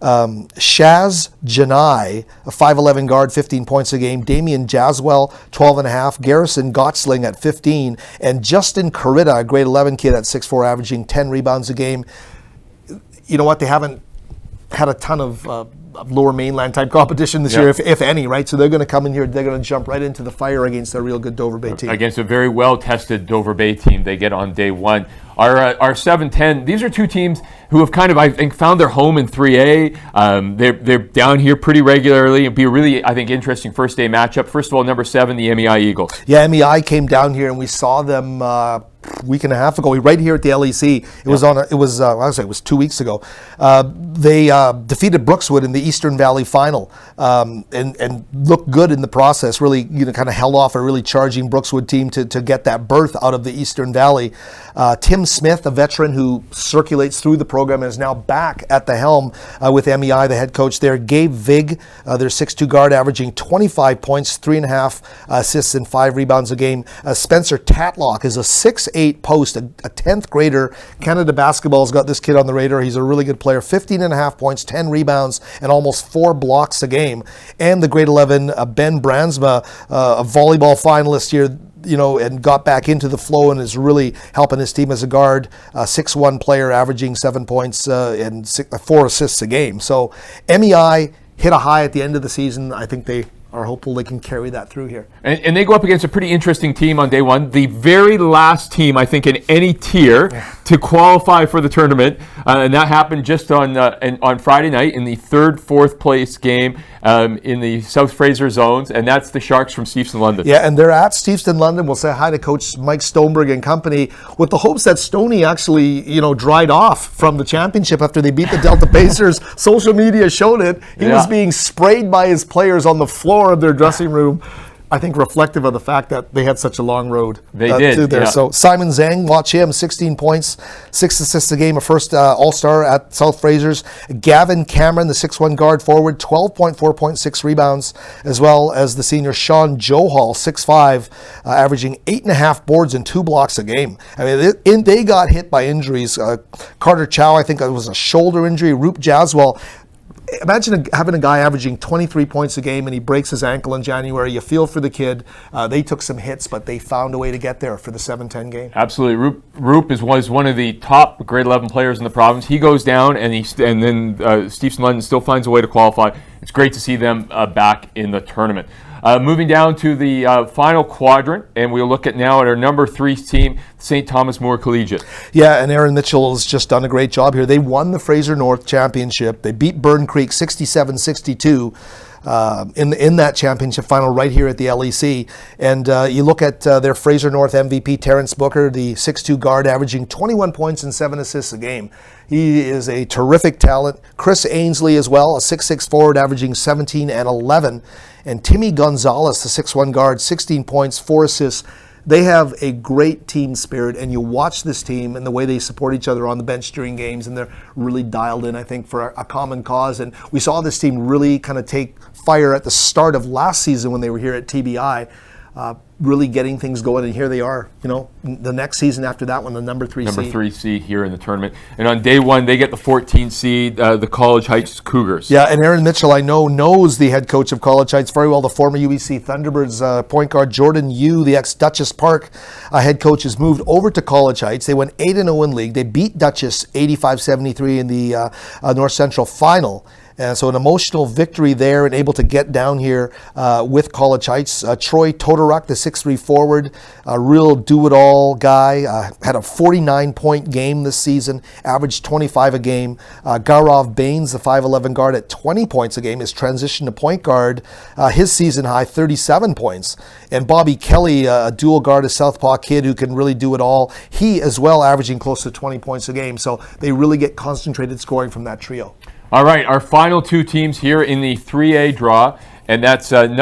[SPEAKER 2] Shaz Janai, a 5'11 guard, 15 points a game. Damian Jaswell, 12.5. Garrison Gottsling at 15. And Justin Corrida, a grade 11 kid at 6'4", averaging 10 rebounds a game. You know what? They haven't had a ton of lower mainland type competition this year, if any, right? So they're going to come in here, they're going to jump right into the fire against a real good Dover Bay team. Against
[SPEAKER 1] a very well-tested Dover Bay team they get on day one. Our 7-10, these are two teams who have kind of, I think, found their home in 3A. They're down here pretty regularly. It'll be a really, I think, interesting first-day matchup. First of all, number 7, the MEI Eagles.
[SPEAKER 2] Yeah, MEI came down here, and we saw them week and a half ago, right here at the LEC. It was 2 weeks ago. They defeated Brookswood in the Eastern Valley final and looked good in the process. Really, kind of held off a really charging Brookswood team to get that berth out of the Eastern Valley. Tim Smith, a veteran who circulates through the program, is now back at the helm with MEI, the head coach there. Gabe Vig, their 6'2 guard, averaging 25 points, 3.5 assists, and 5 rebounds a game. Spencer Tatlock is a 6'8 post, a 10th grader. Canada Basketball's got this kid on the radar. He's a really good player. 15.5 points, 10 rebounds, and almost 4 blocks a game. And the grade 11, Ben Bransma, a volleyball finalist here, and got back into the flow and is really helping his team as a guard. 6'1 player, averaging 7 points and 4 assists a game. So MEI hit a high at the end of the season. I think they are hopeful they can carry that through here. And
[SPEAKER 1] they go up against a pretty interesting team on day one. The very last team, I think, in any tier to qualify for the tournament. And that happened just on Friday night in the fourth place game in the South Fraser zones. And that's the Sharks from Steveston London.
[SPEAKER 2] Yeah, and they're at Steveston London. We'll say hi to Coach Mike Stoneberg and company with the hopes that Stoney actually, dried off from the championship after they beat the Delta Pacers. Social media showed it. He was being sprayed by his players on the floor of their dressing room, I think reflective of the fact that they had such a long road to there. So Simon Zhang, watch him, 16 points, 6 assists a game, a first All-Star at South Fraser's. Gavin Cameron, the 6'1 guard forward, 12.4.6 rebounds, as well as the senior Sean Johal, 6'5", averaging 8.5 boards and 2 blocks a game. I mean, they got hit by injuries. Carter Chow, I think it was a shoulder injury. Roop Jaswell. Imagine having a guy averaging 23 points a game and he breaks his ankle in January. You feel for the kid. They took some hits, but they found a way to get there for the 7-10 game.
[SPEAKER 1] Absolutely. Roop was one of the top grade 11 players in the province. He goes down, and then Steveston London still finds a way to qualify. It's great to see them back in the tournament. Moving down to the final quadrant, and we'll look at now at our number 3 team, St. Thomas More Collegiate.
[SPEAKER 2] Yeah, and Aaron Mitchell has just done a great job here. They won the Fraser North Championship. They beat Burn Creek 67-62 in that championship final right here at the LEC. And you look at their Fraser North MVP, Terrence Booker, the 6'2 guard, averaging 21 points and 7 assists a game. He is a terrific talent. Chris Ainsley as well, a 6'6 forward, averaging 17 and 11. And Timmy Gonzalez, the 6'1 guard, 16 points, 4 assists. They have a great team spirit, and you watch this team and the way they support each other on the bench during games, and they're really dialed in, I think, for a common cause. And we saw this team really kind of take fire at the start of last season when they were here at TBI, really getting things going, and here they are, the next season after that one, the number 3 seed.
[SPEAKER 1] Number 3 seed here in the tournament. And on day one, they get the 14 seed, the College Heights Cougars.
[SPEAKER 2] Yeah, and Aaron Mitchell, I know, knows the head coach of College Heights very well, the former UBC Thunderbirds point guard Jordan Yu, the ex-Dutchess Park head coach, has moved over to College Heights. They went 8-0 in league. They beat Dutchess 85-73 in the North Central final. So an emotional victory there, and able to get down here with College Heights. Troy Todoruk, the 6'3 forward, a real do-it-all guy, had a 49-point game this season, averaged 25 a game. Gaurav Bains, the 5'11 guard, at 20 points a game, has transitioned to point guard. His season high, 37 points. And Bobby Kelly, a dual guard, a southpaw kid who can really do it all. He as well averaging close to 20 points a game. So they really get concentrated scoring from that trio.
[SPEAKER 1] All right, our final 2 teams here in the 3A draw, and that's and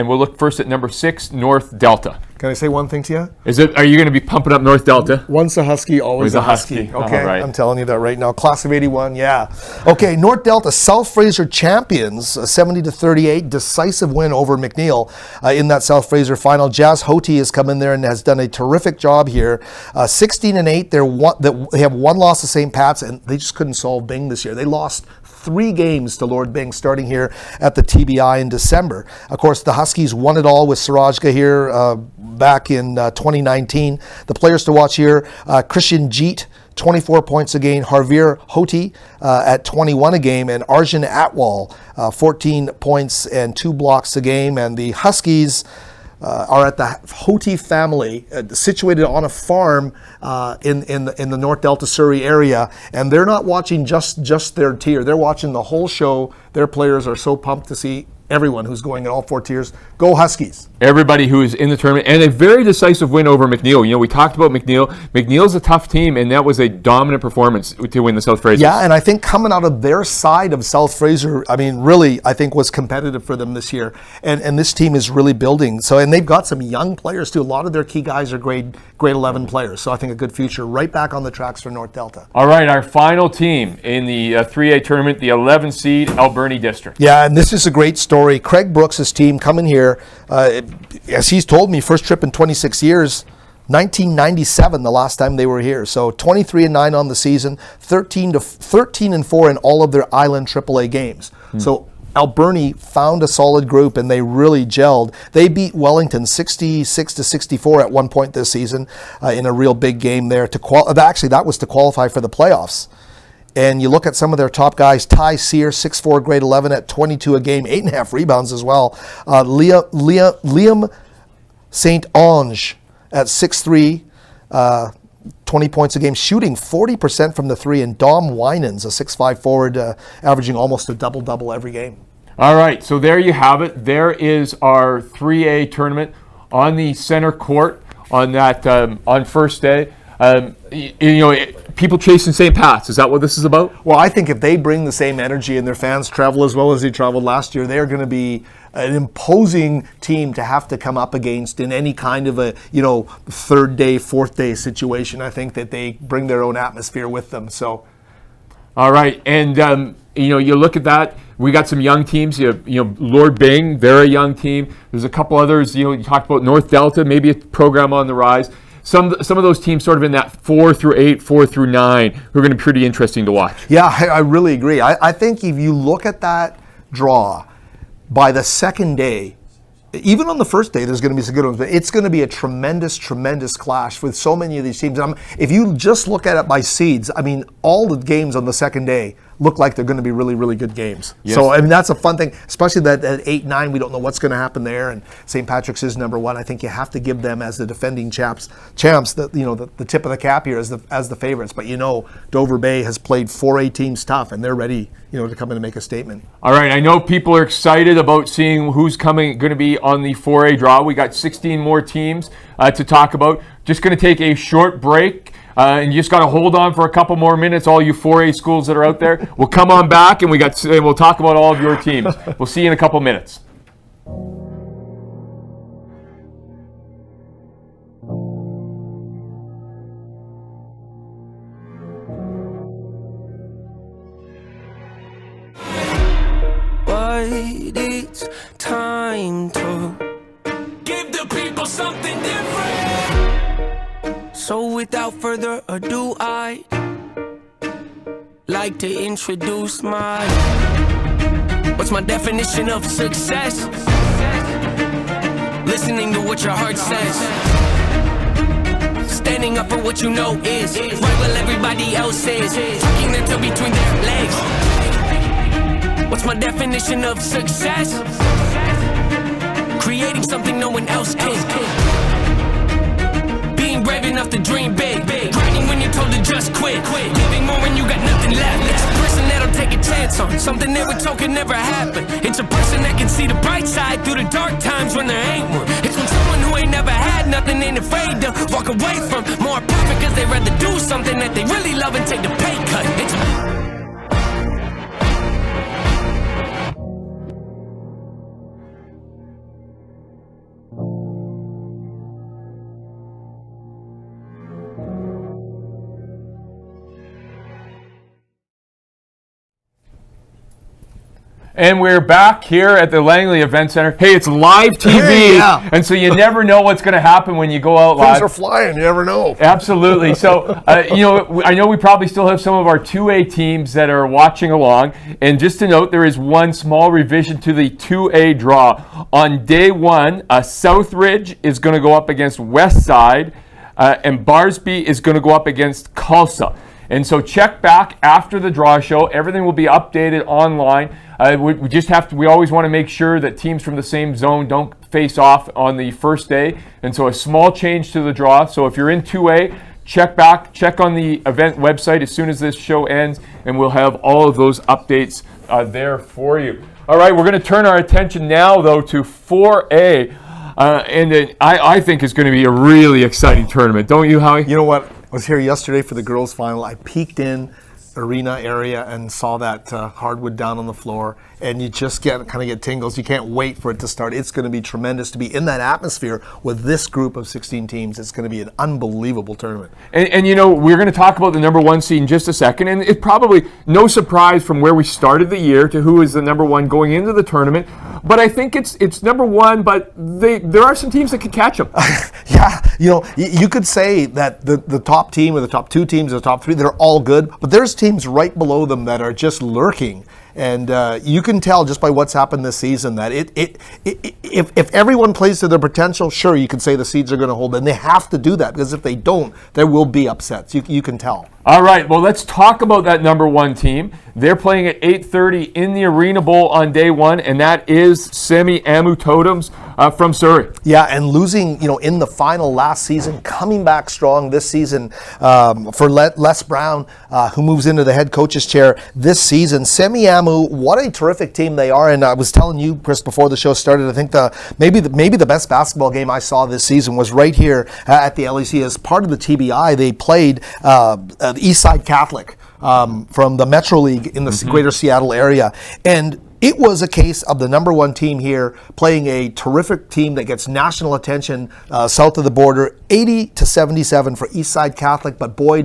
[SPEAKER 1] we'll look first at number 6, North Delta.
[SPEAKER 2] Can I say one thing to you?
[SPEAKER 1] Are you going to be pumping up North Delta?
[SPEAKER 2] Once a Husky, always a Husky. Okay,
[SPEAKER 1] right.
[SPEAKER 2] I'm telling you that right now. Class of 81, yeah. Okay, North Delta, South Fraser champions, 70-38, decisive win over McNeil in that South Fraser final. Jazz Hoti has come in there and has done a terrific job here. 16-8, they have one loss to St. Pat's, and they just couldn't solve Bing this year. They lost 3 games to Lord Byng starting here at the TBI in December. Of course, the Huskies won it all with Sarajka here back in 2019. The players to watch here, Christian Jeet, 24 points a game, Harveer Hoti at 21 a game, and Arjun Atwal, 14 points and 2 blocks a game. And the Huskies are at the Hoti family, situated on a farm in the North Delta Surrey area, and they're not watching just their tier. They're watching the whole show. Their players are so pumped to see everyone who's going in all 4 tiers. Go Huskies.
[SPEAKER 1] Everybody who is in the tournament, and a very decisive win over McNeil. You know, we talked about McNeil. McNeil's a tough team, and that was a dominant performance to win the South Fraser.
[SPEAKER 2] Yeah, and I think coming out of their side of South Fraser, I mean, really, I think was competitive for them this year. And this team is really building. So, and they've got some young players too. A lot of their key guys are grade 11 players. So I think a good future right back on the tracks for North Delta.
[SPEAKER 1] All right, our final team in the 3A tournament, the 11 seed Alberni District.
[SPEAKER 2] Yeah, and this is a great story. Craig Brooks' team coming here, as he's told me, first trip in 26 years, 1997 the last time they were here. So 23-9 on the season, 13-4 in all of their Island AAA games. So Alberni found a solid group and they really gelled. They beat Wellington 66-64 at one point this season in a real big game there. Actually, that was to qualify for the playoffs. And you look at some of their top guys, Ty Sear, 6'4", grade 11 at 22 a game, 8.5 rebounds as well. Liam St. Ange at 6'3", 20 points a game, shooting 40% from the 3. And Dom Winans, a 6'5" forward, averaging almost a double-double every game.
[SPEAKER 1] All right, so there you have it. There is our 3A tournament on the center court on that on first day. People chasing St. Pat's. Is that what this is about?
[SPEAKER 2] Well, I think if they bring the same energy and their fans travel as well as they traveled last year, they're going to be an imposing team to have to come up against in any kind of a, third day, fourth day situation. I think that they bring their own atmosphere with them. So,
[SPEAKER 1] all right, and you look at that. We got some young teams. Lord Byng, very young team. There's a couple others. You talked about North Delta, maybe a program on the rise. Some of those teams sort of in that 4 through 8, 4 through 9, who are going to be pretty interesting to watch.
[SPEAKER 2] Yeah, I really agree. I think if you look at that draw, by the second day, even on the first day, there's going to be some good ones, but it's going to be a tremendous, tremendous clash with so many of these teams. If you just look at it by seeds, I mean, all the games on the second day look like they're going to be really, really good games. Yes. So, I mean, that's a fun thing, especially that at 8-9, we don't know what's going to happen there. And St. Patrick's is number 1. I think you have to give them as the defending champs, the tip of the cap here as the favorites. But Dover Bay has played 4A teams tough, and they're ready, to come in and make a statement.
[SPEAKER 1] All right, I know people are excited about seeing who's going to be on the 4A draw. We got 16 more teams to talk about. Just going to take a short break. And you just got to hold on for a couple more minutes, all you 4A schools that are out there. We'll come on back and we'll talk about all of your teams. We'll see you in a couple minutes.
[SPEAKER 3] But it's time to give the people something different. So without further ado, I'd like to introduce what's my definition of success? Listening to what your heart says. Standing up for what you know is right while everybody else is. Tucking their tail between their legs. What's my definition of success? Creating something no one else can. Brave enough to dream big. Grinding when you're told to just quit. Giving more when you got nothing left. It's a person that'll take a chance on something they were told could never happen. It's a person that can see the bright side through the dark times when there ain't one. It's when someone who ain't never had nothing ain't afraid to walk away from more perfect because they'd rather do something that they really love and take the pay cut.
[SPEAKER 1] And we're back here at the Langley Event Center. Hey, it's live TV,
[SPEAKER 2] Hey, yeah.
[SPEAKER 1] and so you never know what's going to happen when you go out live.
[SPEAKER 2] Things are flying. You never know.
[SPEAKER 1] Absolutely. So, I know we probably still have some of our 2A teams that are watching along. And just to note, there is one small revision to the 2A draw. On day one, Southridge is going to go up against Westside, and Barsby is going to go up against Tulsa. And so check back after the draw show. Everything will be updated online. We always want to make sure that teams from the same zone don't face off on the first day. And so a small change to the draw. So if you're in 2A, check on the event website as soon as this show ends, and we'll have all of those updates there for you. All right, we're going to turn our attention now, though, to 4A. And I think it's going to be a really exciting tournament. Don't you, Howie?
[SPEAKER 2] You know what? I was here yesterday for the girls' final. I peeked in arena area and saw that hardwood down on the floor, and you just kind of get tingles. You can't wait for it to start. It's going to be tremendous to be in that atmosphere with this group of 16 teams. It's going to be an unbelievable tournament.
[SPEAKER 1] And we're going to talk about the number one seed in just a second, and it's probably no surprise from where we started the year to who is the number one going into the tournament. But I think it's number one, but there are some teams that could catch them.
[SPEAKER 2] Yeah, you could say that the top team or the top two teams or the top three, they're all good, but there's teams right below them that are just lurking. And you can tell just by what's happened this season that if everyone plays to their potential, sure, you can say the seeds are going to hold. And they have to do that, because if they don't, there will be upsets. You can tell.
[SPEAKER 1] All right, well, let's talk about that number one team. They're playing at 8:30 in the Arena Bowl on day one, and that is Semi-Amu Totems from Surrey.
[SPEAKER 2] Yeah, and losing, in the final last season, coming back strong this season for Les Brown, who moves into the head coach's chair this season. Semi-Amu, what a terrific team they are. And I was telling you, Chris, before the show started, I think maybe the best basketball game I saw this season was right here at the LEC. As part of the TBI, they played the Eastside Catholic from the Metro League in the greater Seattle area. And it was a case of the number one team here playing a terrific team that gets national attention south of the border, 80-77 for Eastside Catholic. But boy,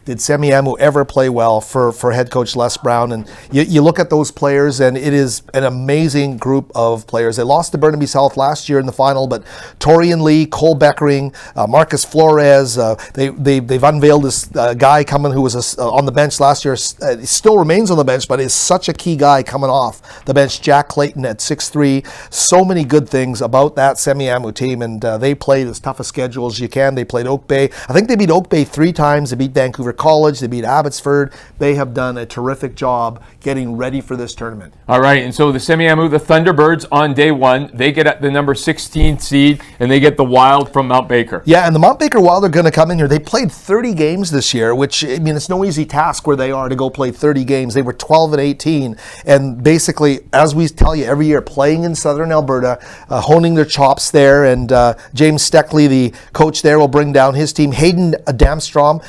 [SPEAKER 2] did Semi-Amu ever play well for head coach Les Brown. And you look at those players, and it is an amazing group of players. They lost to Burnaby South last year in the final, but Torian Lee, Cole Beckering, Marcus Flores, they've unveiled this guy coming who was on the bench last year. He still remains on the bench, but is such a key guy coming off the bench. Jack Clayton at 6'3". So many good things about that Semi-Amu team, and they played as tough a schedule as you can. They played Oak Bay. I think they beat Oak Bay 3 times. They beat Vancouver College, they beat Abbotsford. They have done a terrific job getting ready for this tournament.
[SPEAKER 1] All right, and so the Semi-Amu, the Thunderbirds on day one, they get at the number 16 seed, and they get the Wild from Mount Baker.
[SPEAKER 2] Yeah, and the Mount Baker Wild are going to come in here. They played 30 games this year, which, it's no easy task where they are to go play 30 games. They were 12-18, and basically, as we tell you every year, playing in Southern Alberta, honing their chops there, and James Steckley, the coach there, will bring down his team. Hayden Damstrom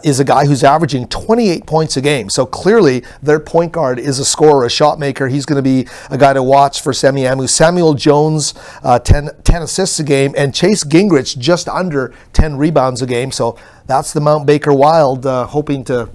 [SPEAKER 2] is a guy who's averaging 28 points a game. So clearly their point guard is a scorer, a shot maker. He's going to be a guy to watch for Semi-Amu. Samuel Jones, 10 assists a game, and Chase Gingrich just under 10 rebounds a game. So that's the Mount Baker Wild hoping to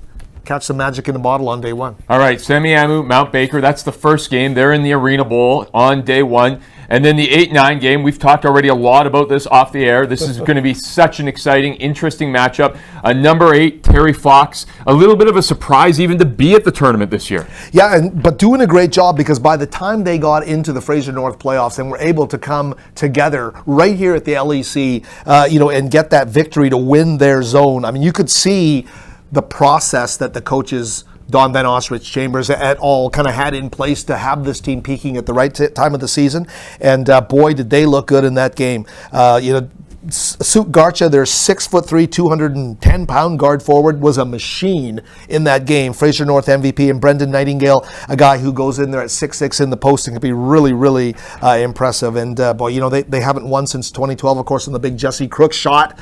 [SPEAKER 2] catch the magic in the bottle on day one.
[SPEAKER 1] All right, Semi-Amu, Mount Baker, that's the first game. They're in the Arena Bowl on day one. And then the 8-9 game, we've talked already a lot about this off the air. This is going to be such an exciting, interesting matchup. Number 8, Terry Fox, a little bit of a surprise even to be at the tournament this year.
[SPEAKER 2] Yeah, but doing a great job, because by the time they got into the Fraser North playoffs and were able to come together right here at the LEC, and get that victory to win their zone, I mean, you could see the process that the coaches, Don Van Ostrich, Chambers et al. Kind of had in place to have this team peaking at the right time of the season. And boy, did they look good in that game. Suk Garcha, their 6'3", 210-pound guard forward, was a machine in that game. Fraser North MVP, and Brendan Nightingale, a guy who goes in there at 6'6" in the post and can be really, really impressive. And they haven't won since 2012, of course, on the big Jesse Crook shot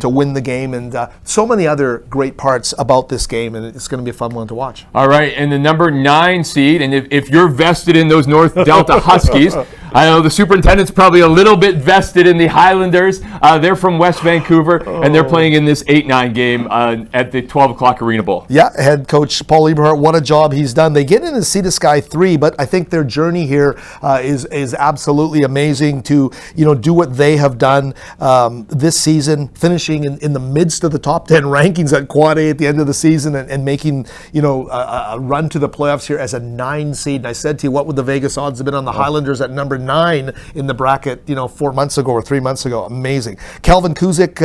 [SPEAKER 2] to win the game, and so many other great parts about this game, and it's going to be a fun one to watch.
[SPEAKER 1] All right, and the number 9 seed, and if you're vested in those North Delta Huskies, I know the superintendent's probably a little bit vested in the Highlanders. They're from West Vancouver, and they're playing in this 8-9 game at the 12 o'clock Arena Bowl.
[SPEAKER 2] Yeah, head coach Paul Eberhardt, what a job he's done. They get into Sea to Sky 3, but I think their journey here is absolutely amazing to do what they have done this season, finishing in the midst of the top 10 rankings at Quad A at the end of the season and making a run to the playoffs here as a 9 seed. And I said to you, what would the Vegas odds have been on the Highlanders at number 9 in the bracket 4 months ago or 3 months ago? Amazing. Calvin Kuzik,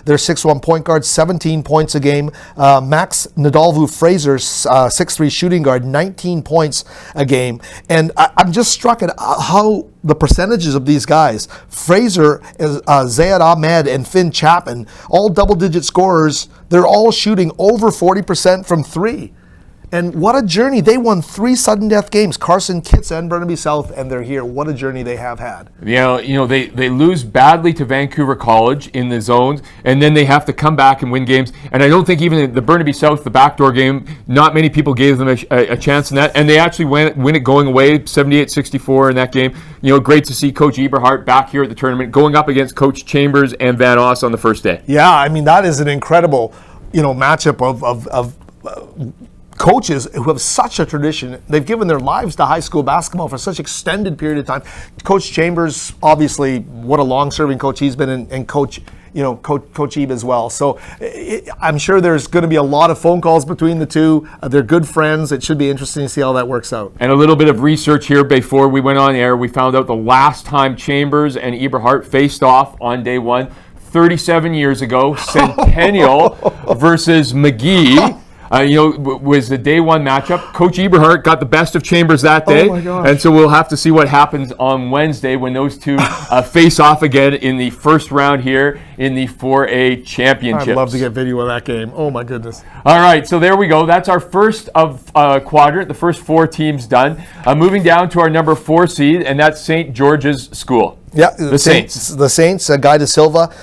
[SPEAKER 2] their 6'1" point guard, 17 points a game. Max Nadalvu-Fraser, 6'3" shooting guard, 19 points a game. And I'm just struck at how the percentages of these guys, Fraser, Zayed Ahmed, and Finn Chapman, all double-digit scorers, they're all shooting over 40% from 3. And what a journey. They won 3 sudden death games, Carson, Kitts, and Burnaby South, and they're here. What a journey they have had.
[SPEAKER 1] They lose badly to Vancouver College in the zones, and then they have to come back and win games. And I don't think even the Burnaby South, the backdoor game, not many people gave them a chance in that. And they actually win it going away, 78-64 in that game. Great to see Coach Eberhardt back here at the tournament, going up against Coach Chambers and Van Oss on the first day.
[SPEAKER 2] Yeah, I mean, that is an incredible, matchup of coaches who have such a tradition. They've given their lives to high school basketball for such extended period of time. Coach Chambers, obviously, what a long-serving coach he's been, and Coach Ebe as well. So I'm sure there's going to be a lot of phone calls between the two. They're good friends. It should be interesting to see how that works out.
[SPEAKER 1] And a little bit of research here before we went on air. We found out the last time Chambers and Eberhardt faced off on day one, 37 years ago, Centennial versus McGee. Was the day one matchup. Coach Eberhardt got the best of Chambers that day.
[SPEAKER 2] Oh my gosh.
[SPEAKER 1] And so we'll have to see what happens on Wednesday when those two face off again in the first round here in the 4A Championships.
[SPEAKER 2] I'd love to get video of that game. Oh my goodness.
[SPEAKER 1] All right, so there we go. That's our first of quadrant, the first 4 teams done. Moving down to our number 4 seed, and that's St. George's School.
[SPEAKER 2] Yeah,
[SPEAKER 1] the Saints.
[SPEAKER 2] The Saints, Guy De Silva,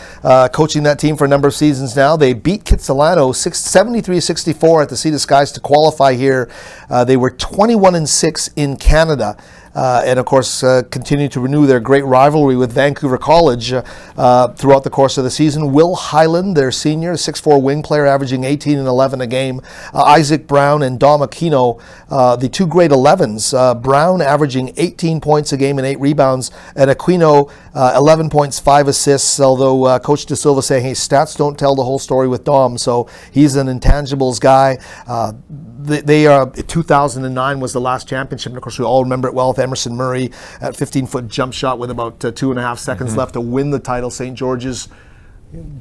[SPEAKER 2] coaching that team for a number of seasons now. They beat Kitsilano 73-64 at the Sea to Skies to qualify here. They were 21-6 in Canada. And of course, continue to renew their great rivalry with Vancouver College throughout the course of the season. Will Highland, their senior, 6'4" wing player, averaging 18 and 11 a game. Isaac Brown and Dom Aquino, the 2 grade 11s. Brown averaging 18 points a game and 8 rebounds, and Aquino 11 points, 5 assists. Although Coach De Silva saying, hey, stats don't tell the whole story with Dom, so he's an intangibles guy. They 2009 was the last championship, and of course we all remember it well with Emerson Murray at 15-foot jump shot with about 2.5 seconds left to win the title. St. George's,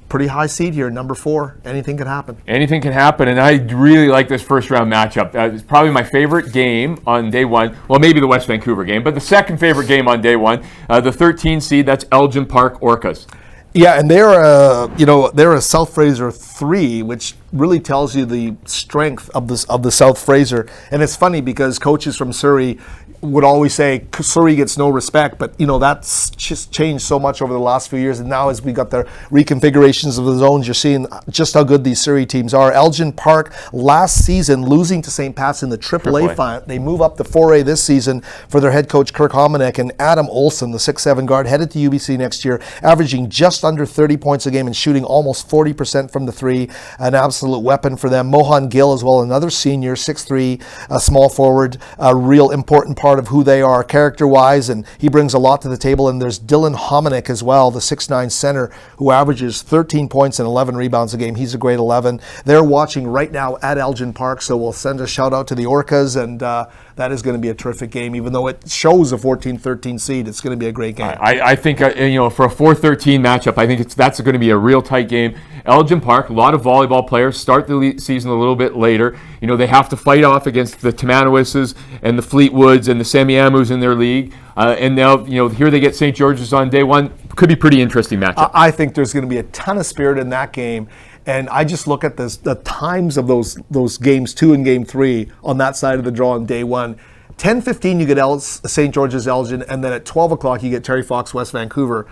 [SPEAKER 2] pretty high seed here, number 4. Anything can happen. Anything can happen,
[SPEAKER 1] and I really like this first round matchup. It's probably my favorite game on day one. Well, maybe the West Vancouver game, but the second favorite game on day one. The 13 seed, that's Elgin Park Orcas.
[SPEAKER 2] Yeah, and they're a South Fraser 3, which really tells you the strength of the South Fraser. And it's funny because coaches from Surrey would always say Surrey gets no respect, but that's just changed so much over the last few years. And now as we got the reconfigurations of the zones, you're seeing just how good these Surrey teams are. Elgin Park last season losing to St. Pat's in the AAA final. They move up to 4A this season for their head coach Kirk Hominick, and Adam Olson, the 6'7" guard, headed to UBC next year, averaging just under 30 points a game and shooting almost 40% from the 3. An absolute weapon for them. Mohan Gill as well, another senior, 6'3", a small forward, a real important part of who they are character-wise, and he brings a lot to the table. And there's Dylan Hominick as well, the 6'9" center, who averages 13 points and 11 rebounds a game. He's a grade 11. They're watching right now at Elgin Park, so we'll send a shout-out to the Orcas, and that is going to be a terrific game. Even though it shows a 14-13 seed, it's going to be a great game.
[SPEAKER 1] I think, for a 4-13 matchup, I think that's going to be a real tight game. Elgin Park, a lot of volleyball players start the season a little bit later. They have to fight off against the Tamanowises and the Fleetwoods and the Semiamus in their league. And now, here they get St. George's on day one. Could be pretty interesting matchup.
[SPEAKER 2] I think there's going to be a ton of spirit in that game. And I just look at the times of those games 2 and game 3 on that side of the draw on day one. 10:15 you get St. George's Elgin, and then at 12 o'clock you get Terry Fox West Vancouver.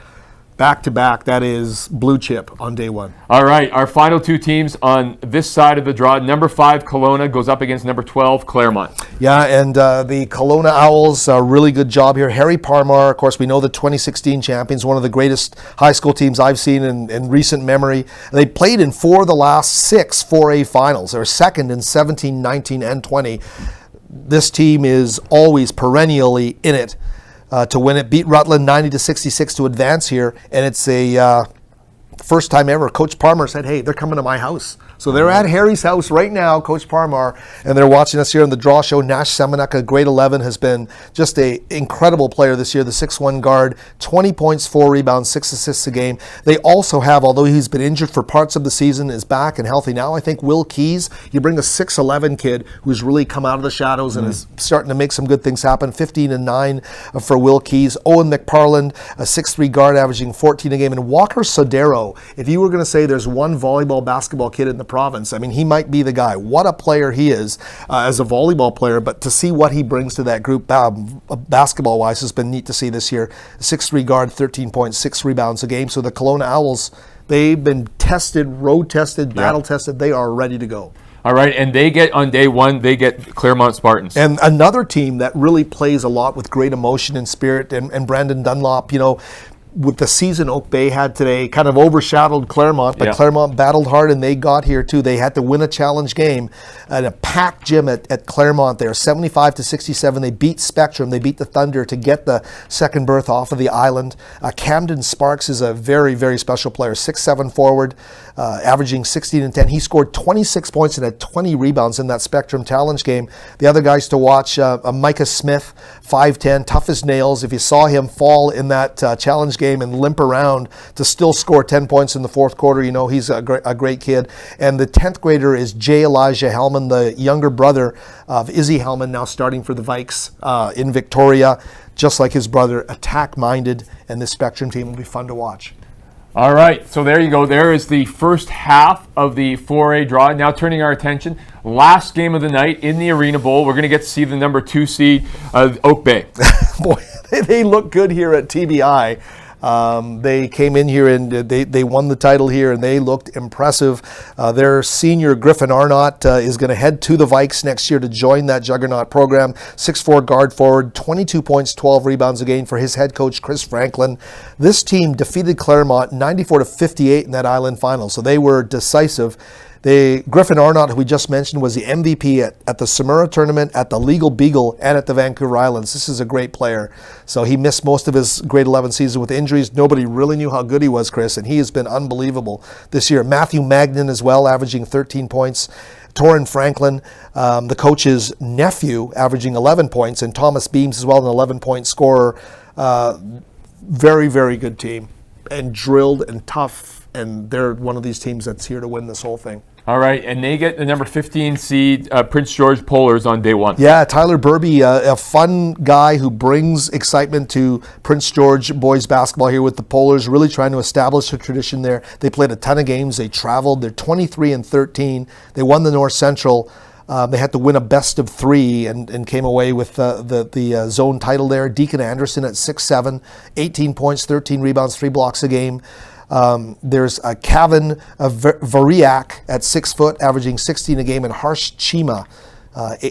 [SPEAKER 2] back-to-back. That is blue chip on day one.
[SPEAKER 1] All right, our final two teams on this side of the draw. Number 5, Kelowna, goes up against number 12, Claremont.
[SPEAKER 2] Yeah, and the Kelowna Owls, a really good job here. Harry Parmar, of course, we know the 2016 champions, one of the greatest high school teams I've seen in recent memory. They played in 4 of the last 6 4A finals. They were second in 17, 19, and 20. This team is always perennially in it to win it. Beat Rutland 90-66 to advance here, and it's a first time ever. Coach Parmar said, hey, they're coming to my house. So they're at Harry's house right now, Coach Parmar, and they're watching us here on the Draw Show. Nash Semenuk, grade 11, has been just an incredible player this year, the 6'1 guard, 20 points, 4 rebounds, 6 assists a game. They also have, although he's been injured for parts of the season, is back and healthy now. I think Will Keys, you bring a 6'11 kid who's really come out of the shadows and is starting to make some good things happen. 15-9 for Will Keys. Owen McParland, a 6'3 guard, averaging 14 a game. And Walker Sodero, if you were going to say there's one volleyball basketball kid in the province, I mean, he might be the guy. What a player he is as a volleyball player, but to see what he brings to that group basketball-wise has been neat to see this year. 6'3 guard, 13 points, 6 rebounds a game. So the Kelowna Owls, they've been tested, road-tested, battle-tested. They are ready to go.
[SPEAKER 1] All right, and they get, on day one, they get Claremont Spartans.
[SPEAKER 2] And another team that really plays a lot with great emotion and spirit, and Brandon Dunlop, you know, with the season Oak Bay had today, kind of overshadowed Claremont, but Claremont battled hard and they got here too. They had to win a challenge game at a packed gym at Claremont there, 75-67. They beat Spectrum, they beat the Thunder to get the second berth off of the island. Camden Sparks is a very, very special player, 6'7 forward, averaging 16 and 10. He scored 26 points and had 20 rebounds in that Spectrum challenge game. The other guys to watch, Micah Smith, 5'10", tough as nails. If you saw him fall in that challenge game and limp around to still score 10 points in the fourth quarter, you know he's a great kid. And the 10th grader is J. Elijah Hellman, the younger brother of Izzy Hellman, now starting for the Vikes in Victoria. Just like his brother, attack-minded, and this Spectrum team will be fun to watch.
[SPEAKER 1] All right, so there you go. There is the first half of the 4A draw. Now turning our attention, last game of the night in the Arena Bowl. We're going to get to see the number 2 seed, Oak Bay.
[SPEAKER 2] Boy, they look good here at TBI. They came in here and they won the title here, and they looked impressive. Their senior Griffin Arnott is going to head to the Vikes next year to join that juggernaut program. 6'4 guard forward, 22 points, 12 rebounds a game for his head coach, Chris Franklin. This team defeated Claremont 94-58 in that Island final, so they were decisive. Griffin Arnott, who we just mentioned, was the MVP at the Samura tournament, at the Legal Beagle, and at the Vancouver Islands. This is a great player. So he missed most of his grade 11 season with injuries. Nobody really knew how good he was, Chris, and he has been unbelievable this year. Matthew Magnan as well, averaging 13 points. Torrin Franklin, the coach's nephew, averaging 11 points, and Thomas Beams as well, an 11-point scorer. Very, very good team, and drilled and tough, and they're one of these teams that's here to win this whole thing.
[SPEAKER 1] All right, and they get the number 15 seed, Prince George Polars, on day one.
[SPEAKER 2] Yeah, Tyler Burby, a fun guy who brings excitement to Prince George boys basketball here with the Polars, really trying to establish a tradition there. They played a ton of games. They traveled. They're 23-13. They won the North Central. They had to win a best of 3 and came away with the zone title there. Deacon Anderson at 6'7", 18 points, 13 rebounds, 3 blocks a game. There's Kevin Variak at 6 foot, averaging 16 a game, and Harsh Chima,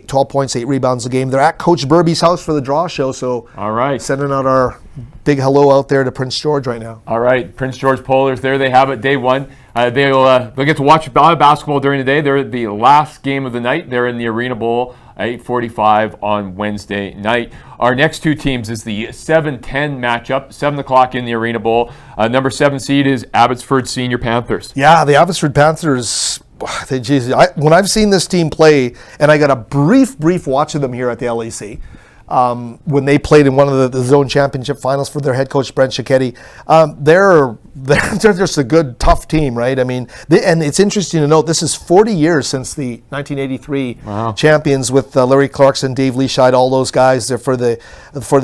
[SPEAKER 2] 12 points, 8 rebounds a game. They're at Coach Burby's house for the Draw Show, so
[SPEAKER 1] all right,
[SPEAKER 2] sending out our big hello out there to Prince George right now.
[SPEAKER 1] All right, Prince George Polars, there they have it, day one. They'll get to watch basketball during the day. They're the last game of the night. They're in the Arena Bowl at 8:45 on Wednesday night. Our next two teams is the 7-10 matchup, 7 o'clock in the Arena Bowl. Number 7 seed is Abbotsford Senior Panthers.
[SPEAKER 2] Yeah, the Abbotsford Panthers, when I've seen this team play, and I got a brief watch of them here at the LAC, when they played in one of the zone championship finals for their head coach, Brent Cicchetti, they're they're just a good, tough team, right? I mean, and it's interesting to note, this is 40 years since the 1983 champions with Larry Clarkson, Dave Leaschide, all those guys there for the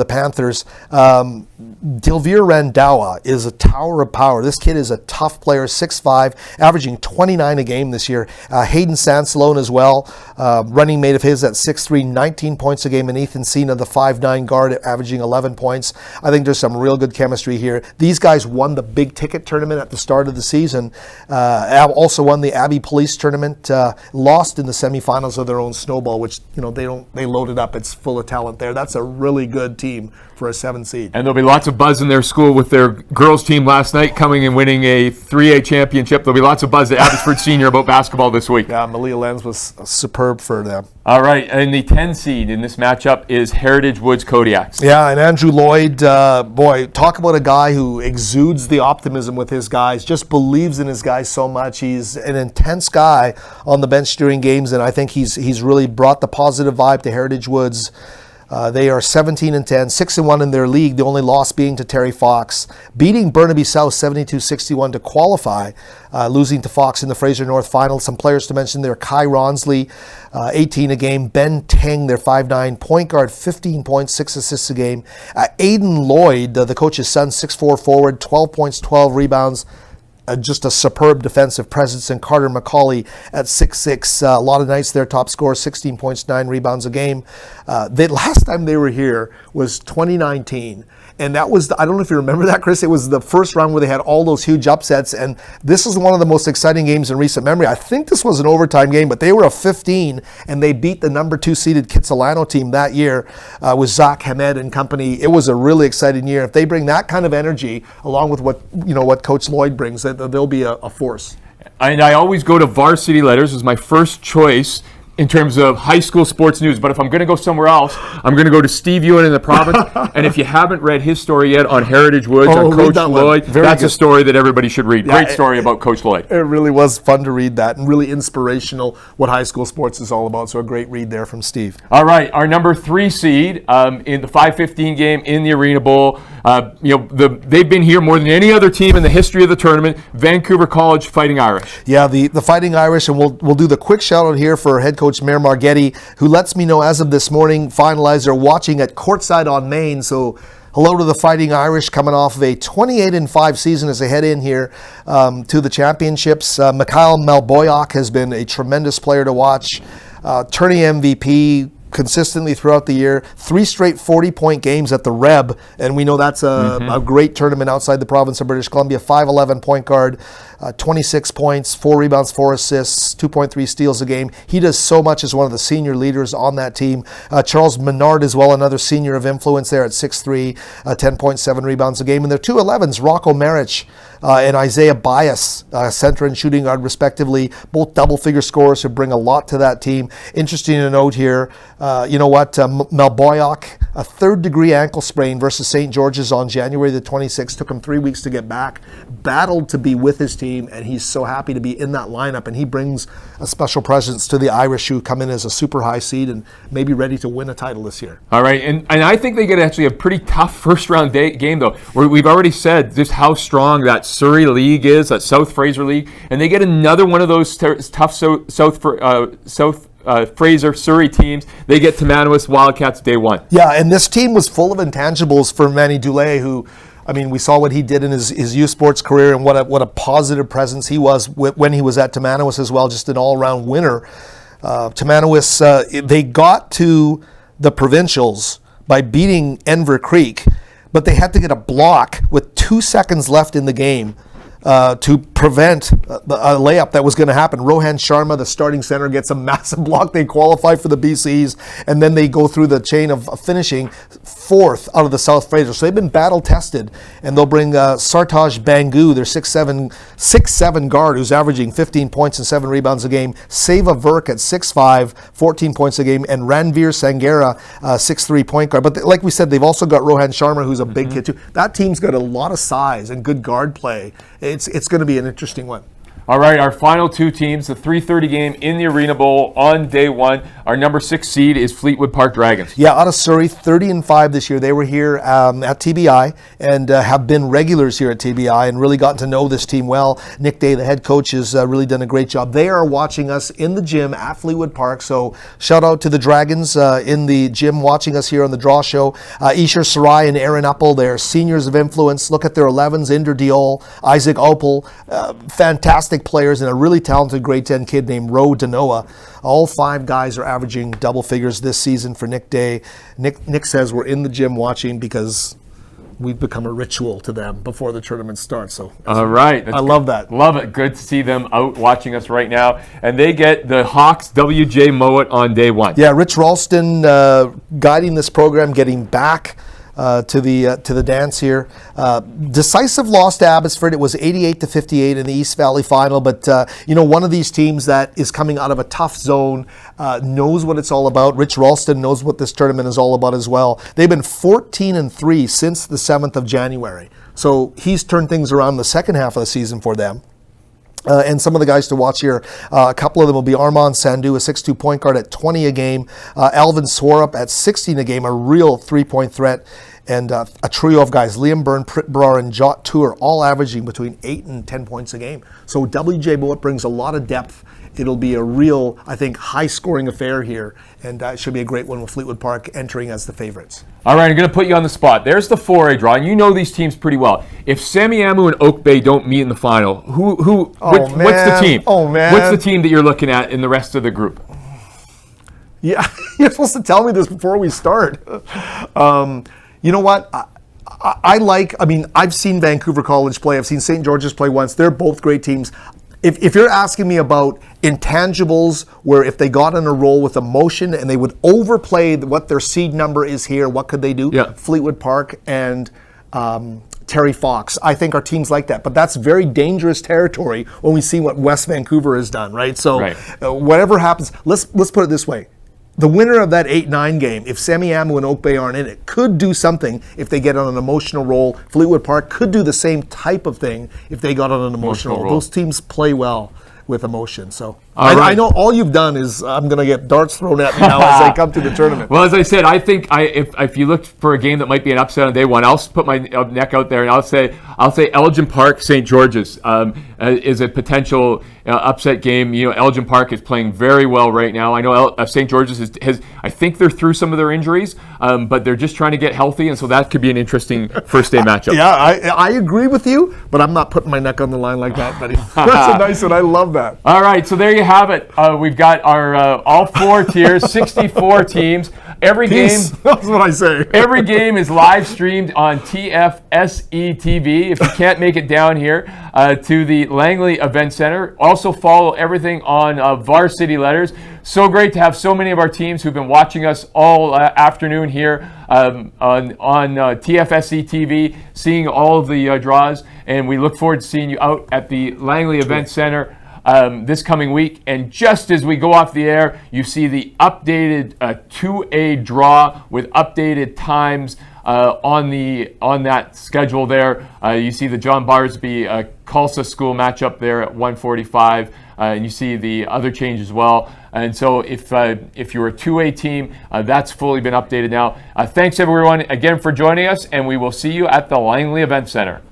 [SPEAKER 2] Panthers. Dilvir Randawa is a tower of power. This kid is a tough player, 6'5", averaging 29 a game this year. Hayden Sansalone as well, running mate of his at 6'3", 19 points a game. And Ethan Cena, the 5'9" guard, averaging 11 points. I think there's some real good chemistry here. These guys won the big ticket tournament at the start of the season. Also won the Abbey Police tournament. Lost in the semifinals of their own snowball, which they loaded up. It's full of talent there. That's a really good team for a 7 seed.
[SPEAKER 1] And there'll be lots of buzz in their school with their girls team last night coming and winning a 3A championship. There'll be lots of buzz at Abbotsford Senior about basketball this week.
[SPEAKER 2] Yeah, Malia Lenz was superb for them.
[SPEAKER 1] All right, and the 10 seed in this matchup is Heritage Woods Kodiaks.
[SPEAKER 2] Yeah, and Andrew Lloyd, boy, talk about a guy who exudes the optimism with his guys, just believes in his guys so much. He's an intense guy on the bench during games, and I think he's really brought the positive vibe to Heritage Woods. They are 17-10, 6-1 in their league, the only loss being to Terry Fox, beating Burnaby South 72-61 to qualify, losing to Fox in the Fraser North final. Some players to mention there: Kai Ronsley, 18 a game; Ben Teng, their 5'9" point guard, 15 points, 6 assists a game; Aiden Lloyd, the coach's son, 6'4" forward, 12 points, 12 rebounds. Just a superb defensive presence. And Carter McCauley at 6'6", a lot of nights there, top scorer, 16 points, 9 rebounds a game. The last time they were here was 2019. And that was, I don't know if you remember that, Chris, it was the first round where they had all those huge upsets. And this is one of the most exciting games in recent memory. I think this was an overtime game, but they were a 15, and they beat the number 2 seeded Kitsilano team that year with Zach Hamed and company. It was a really exciting year. If they bring that kind of energy along with what Coach Lloyd brings, they'll be a force.
[SPEAKER 1] And I always go to Varsity Letters as my first choice in terms of high school sports news. But if I'm going to go somewhere else, I'm going to go to Steve Ewan in the province. And if you haven't read his story yet on Heritage Woods, on Coach Lloyd, that's a story that everybody should read. Great story about Coach Lloyd.
[SPEAKER 2] It really was fun to read that, and really inspirational what high school sports is all about. So a great read there from Steve.
[SPEAKER 1] All right, our number 3 seed in the 5:15 game in the Arena Bowl. They've been here more than any other team in the history of the tournament. Vancouver College Fighting Irish.
[SPEAKER 2] Yeah, the Fighting Irish, and we'll do the quick shout out here for head coach Mayor Margetti, who lets me know as of this morning, finalized, they're watching at courtside on Main. So hello to the Fighting Irish, coming off of a 28-5 season as they head in here to the championships. Mikhail Malboyak has been a tremendous player to watch. Tourney MVP consistently throughout the year. 3 straight 40-point games at the Reb, and we know that's a great tournament outside the province of British Columbia. 5'11" point guard, 26 points, 4 rebounds, 4 assists, 2.3 steals a game. He does so much as one of the senior leaders on that team. Charles Menard as well, another senior of influence there at 6'3", 10.7 rebounds a game. And their 2 11s, Rocco Marich and Isaiah Bias, center and shooting guard respectively, both double-figure scorers who bring a lot to that team. Interesting to note here, Malboyak, a 3rd-degree ankle sprain versus St. George's on January the 26th. Took him 3 weeks to get back. Battled to be with his team, and he's so happy to be in that lineup. And he brings a special presence to the Irish, who come in as a super high seed and maybe ready to win a title this year.
[SPEAKER 1] All right, and I think they get actually a pretty tough first-round game, though. Where we've already said just how strong that Surrey League is, that South Fraser League, and they get another one of those tough South Fraser Surrey teams. They get Tamanawas Wildcats day 1.
[SPEAKER 2] Yeah, and this team was full of intangibles for Manny Dulé, who, I mean, we saw what he did in his youth sports career, and what a positive presence he was when he was at Tamanawas as well, just an all-around winner. Tamanawas, they got to the provincials by beating Enver Creek, but they had to get a block with 2 seconds left in the game to prevent a layup that was going to happen. Rohan Sharma, the starting center, gets a massive block. They qualify for the BCs, and then they go through the chain of finishing 4th out of the South Fraser. So they've been battle-tested, and they'll bring Sartaj Bangu, their 6'7" guard, who's averaging 15 points and 7 rebounds a game. Seva Verk at 6'5", 14 points a game, and Ranveer Sangera, 6'3" point guard. But like we said, they've also got Rohan Sharma, who's a big kid too. That team's got a lot of size and good guard play. It's going to be an interesting one.
[SPEAKER 1] All right, our final two teams, the 3:30 game in the Arena Bowl on day one. Our number 6 seed is Fleetwood Park Dragons.
[SPEAKER 2] Yeah, out of Surrey, 30-5 this year. They were here at TBI and have been regulars here at TBI and really gotten to know this team well. Nick Day, the head coach, has really done a great job. They are watching us in the gym at Fleetwood Park, so shout out to the Dragons in the gym watching us here on the Draw Show. Isher Sarai and Aaron Uppel, they're seniors of influence. Look at their 11s, Inder Diol, Isaac Opel, fantastic players, and a really talented grade 10 kid named Ro Danoa. All 5 guys are averaging double figures this season for Nick Day. Nick says we're in the gym watching because we've become a ritual to them before the tournament starts. So
[SPEAKER 1] all right.
[SPEAKER 2] I love that.
[SPEAKER 1] Love it. Good to see them out watching us right now. And they get the Hawks WJ Mowat on day one.
[SPEAKER 2] Yeah, Rich Ralston guiding this program, getting back to the dance here. Decisive loss to Abbotsford. It was 88-58 in the East Valley final. But one of these teams that is coming out of a tough zone knows what it's all about. Rich Ralston knows what this tournament is all about as well. They've been 14-3 since the 7th of January. So he's turned things around the second half of the season for them. And some of the guys to watch here, a couple of them will be Armand Sandhu, a 6'2" point guard at 20 a game. Alvin Swarup at 16 a game, a real three-point threat. And a trio of guys, Liam Byrne, Prit Brar, and Jot Tour, all averaging between 8 and 10 points a game. So WJ Mowat brings a lot of depth. It'll be a real, I think, high-scoring affair here. And it should be a great one with Fleetwood Park entering as the favorites.
[SPEAKER 1] All right, I'm going to put you on the spot. There's the 4A draw, and you know these teams pretty well. If Samiamu and Oak Bay don't meet in the final, what's the team?
[SPEAKER 2] Oh, man.
[SPEAKER 1] What's the team that you're looking at in the rest of the group?
[SPEAKER 2] Yeah, you're supposed to tell me this before we start. You know what? I've seen Vancouver College play. I've seen St. George's play once. They're both great teams. If you're asking me about intangibles, where if they got on a roll with emotion and they would overplay what their seed number is here, what could they do?
[SPEAKER 1] Yeah.
[SPEAKER 2] Fleetwood Park and Terry Fox. I think our teams like that. But that's very dangerous territory when we see what West Vancouver has done, right? So whatever happens, let's put it this way. The winner of that 8-9 game, if Samiamu and Oak Bay aren't in it, could do something if they get on an emotional roll. Fleetwood Park could do the same type of thing if they got on an emotional roll. Those teams play well with emotion. So I know all you've done is I'm going to get darts thrown at me now as I come to the tournament.
[SPEAKER 1] Well, as I said, I think if you looked for a game that might be an upset on day one, I'll put my neck out there and I'll say Elgin Park St. George's is a potential upset game. You know, Elgin Park is playing very well right now. I know St. George's has I think they're through some of their injuries, but they're just trying to get healthy, and so that could be an interesting first day matchup.
[SPEAKER 2] Yeah, I agree with you, but I'm not putting my neck on the line like that, buddy. That's a nice one. I love that.
[SPEAKER 1] All right, so there you have it. We've got our all 4 tiers, 64 teams. Every game,
[SPEAKER 2] that's what I say.
[SPEAKER 1] Every game is live streamed on TFSE TV. If you can't make it down here to the Langley Event Center, also follow everything on Varsity Letters. So great to have so many of our teams who've been watching us all afternoon here on TFSE TV, seeing all of the draws, and we look forward to seeing you out at the Langley Event Center this coming week. And just as we go off the air, you see the updated 2A draw with updated times on that schedule there. You see the John Barsby Tulsa School matchup there at 1:45, and you see the other change as well. And so if you're a 2A team, that's fully been updated now. Thanks everyone again for joining us, and we will see you at the Langley Event Center.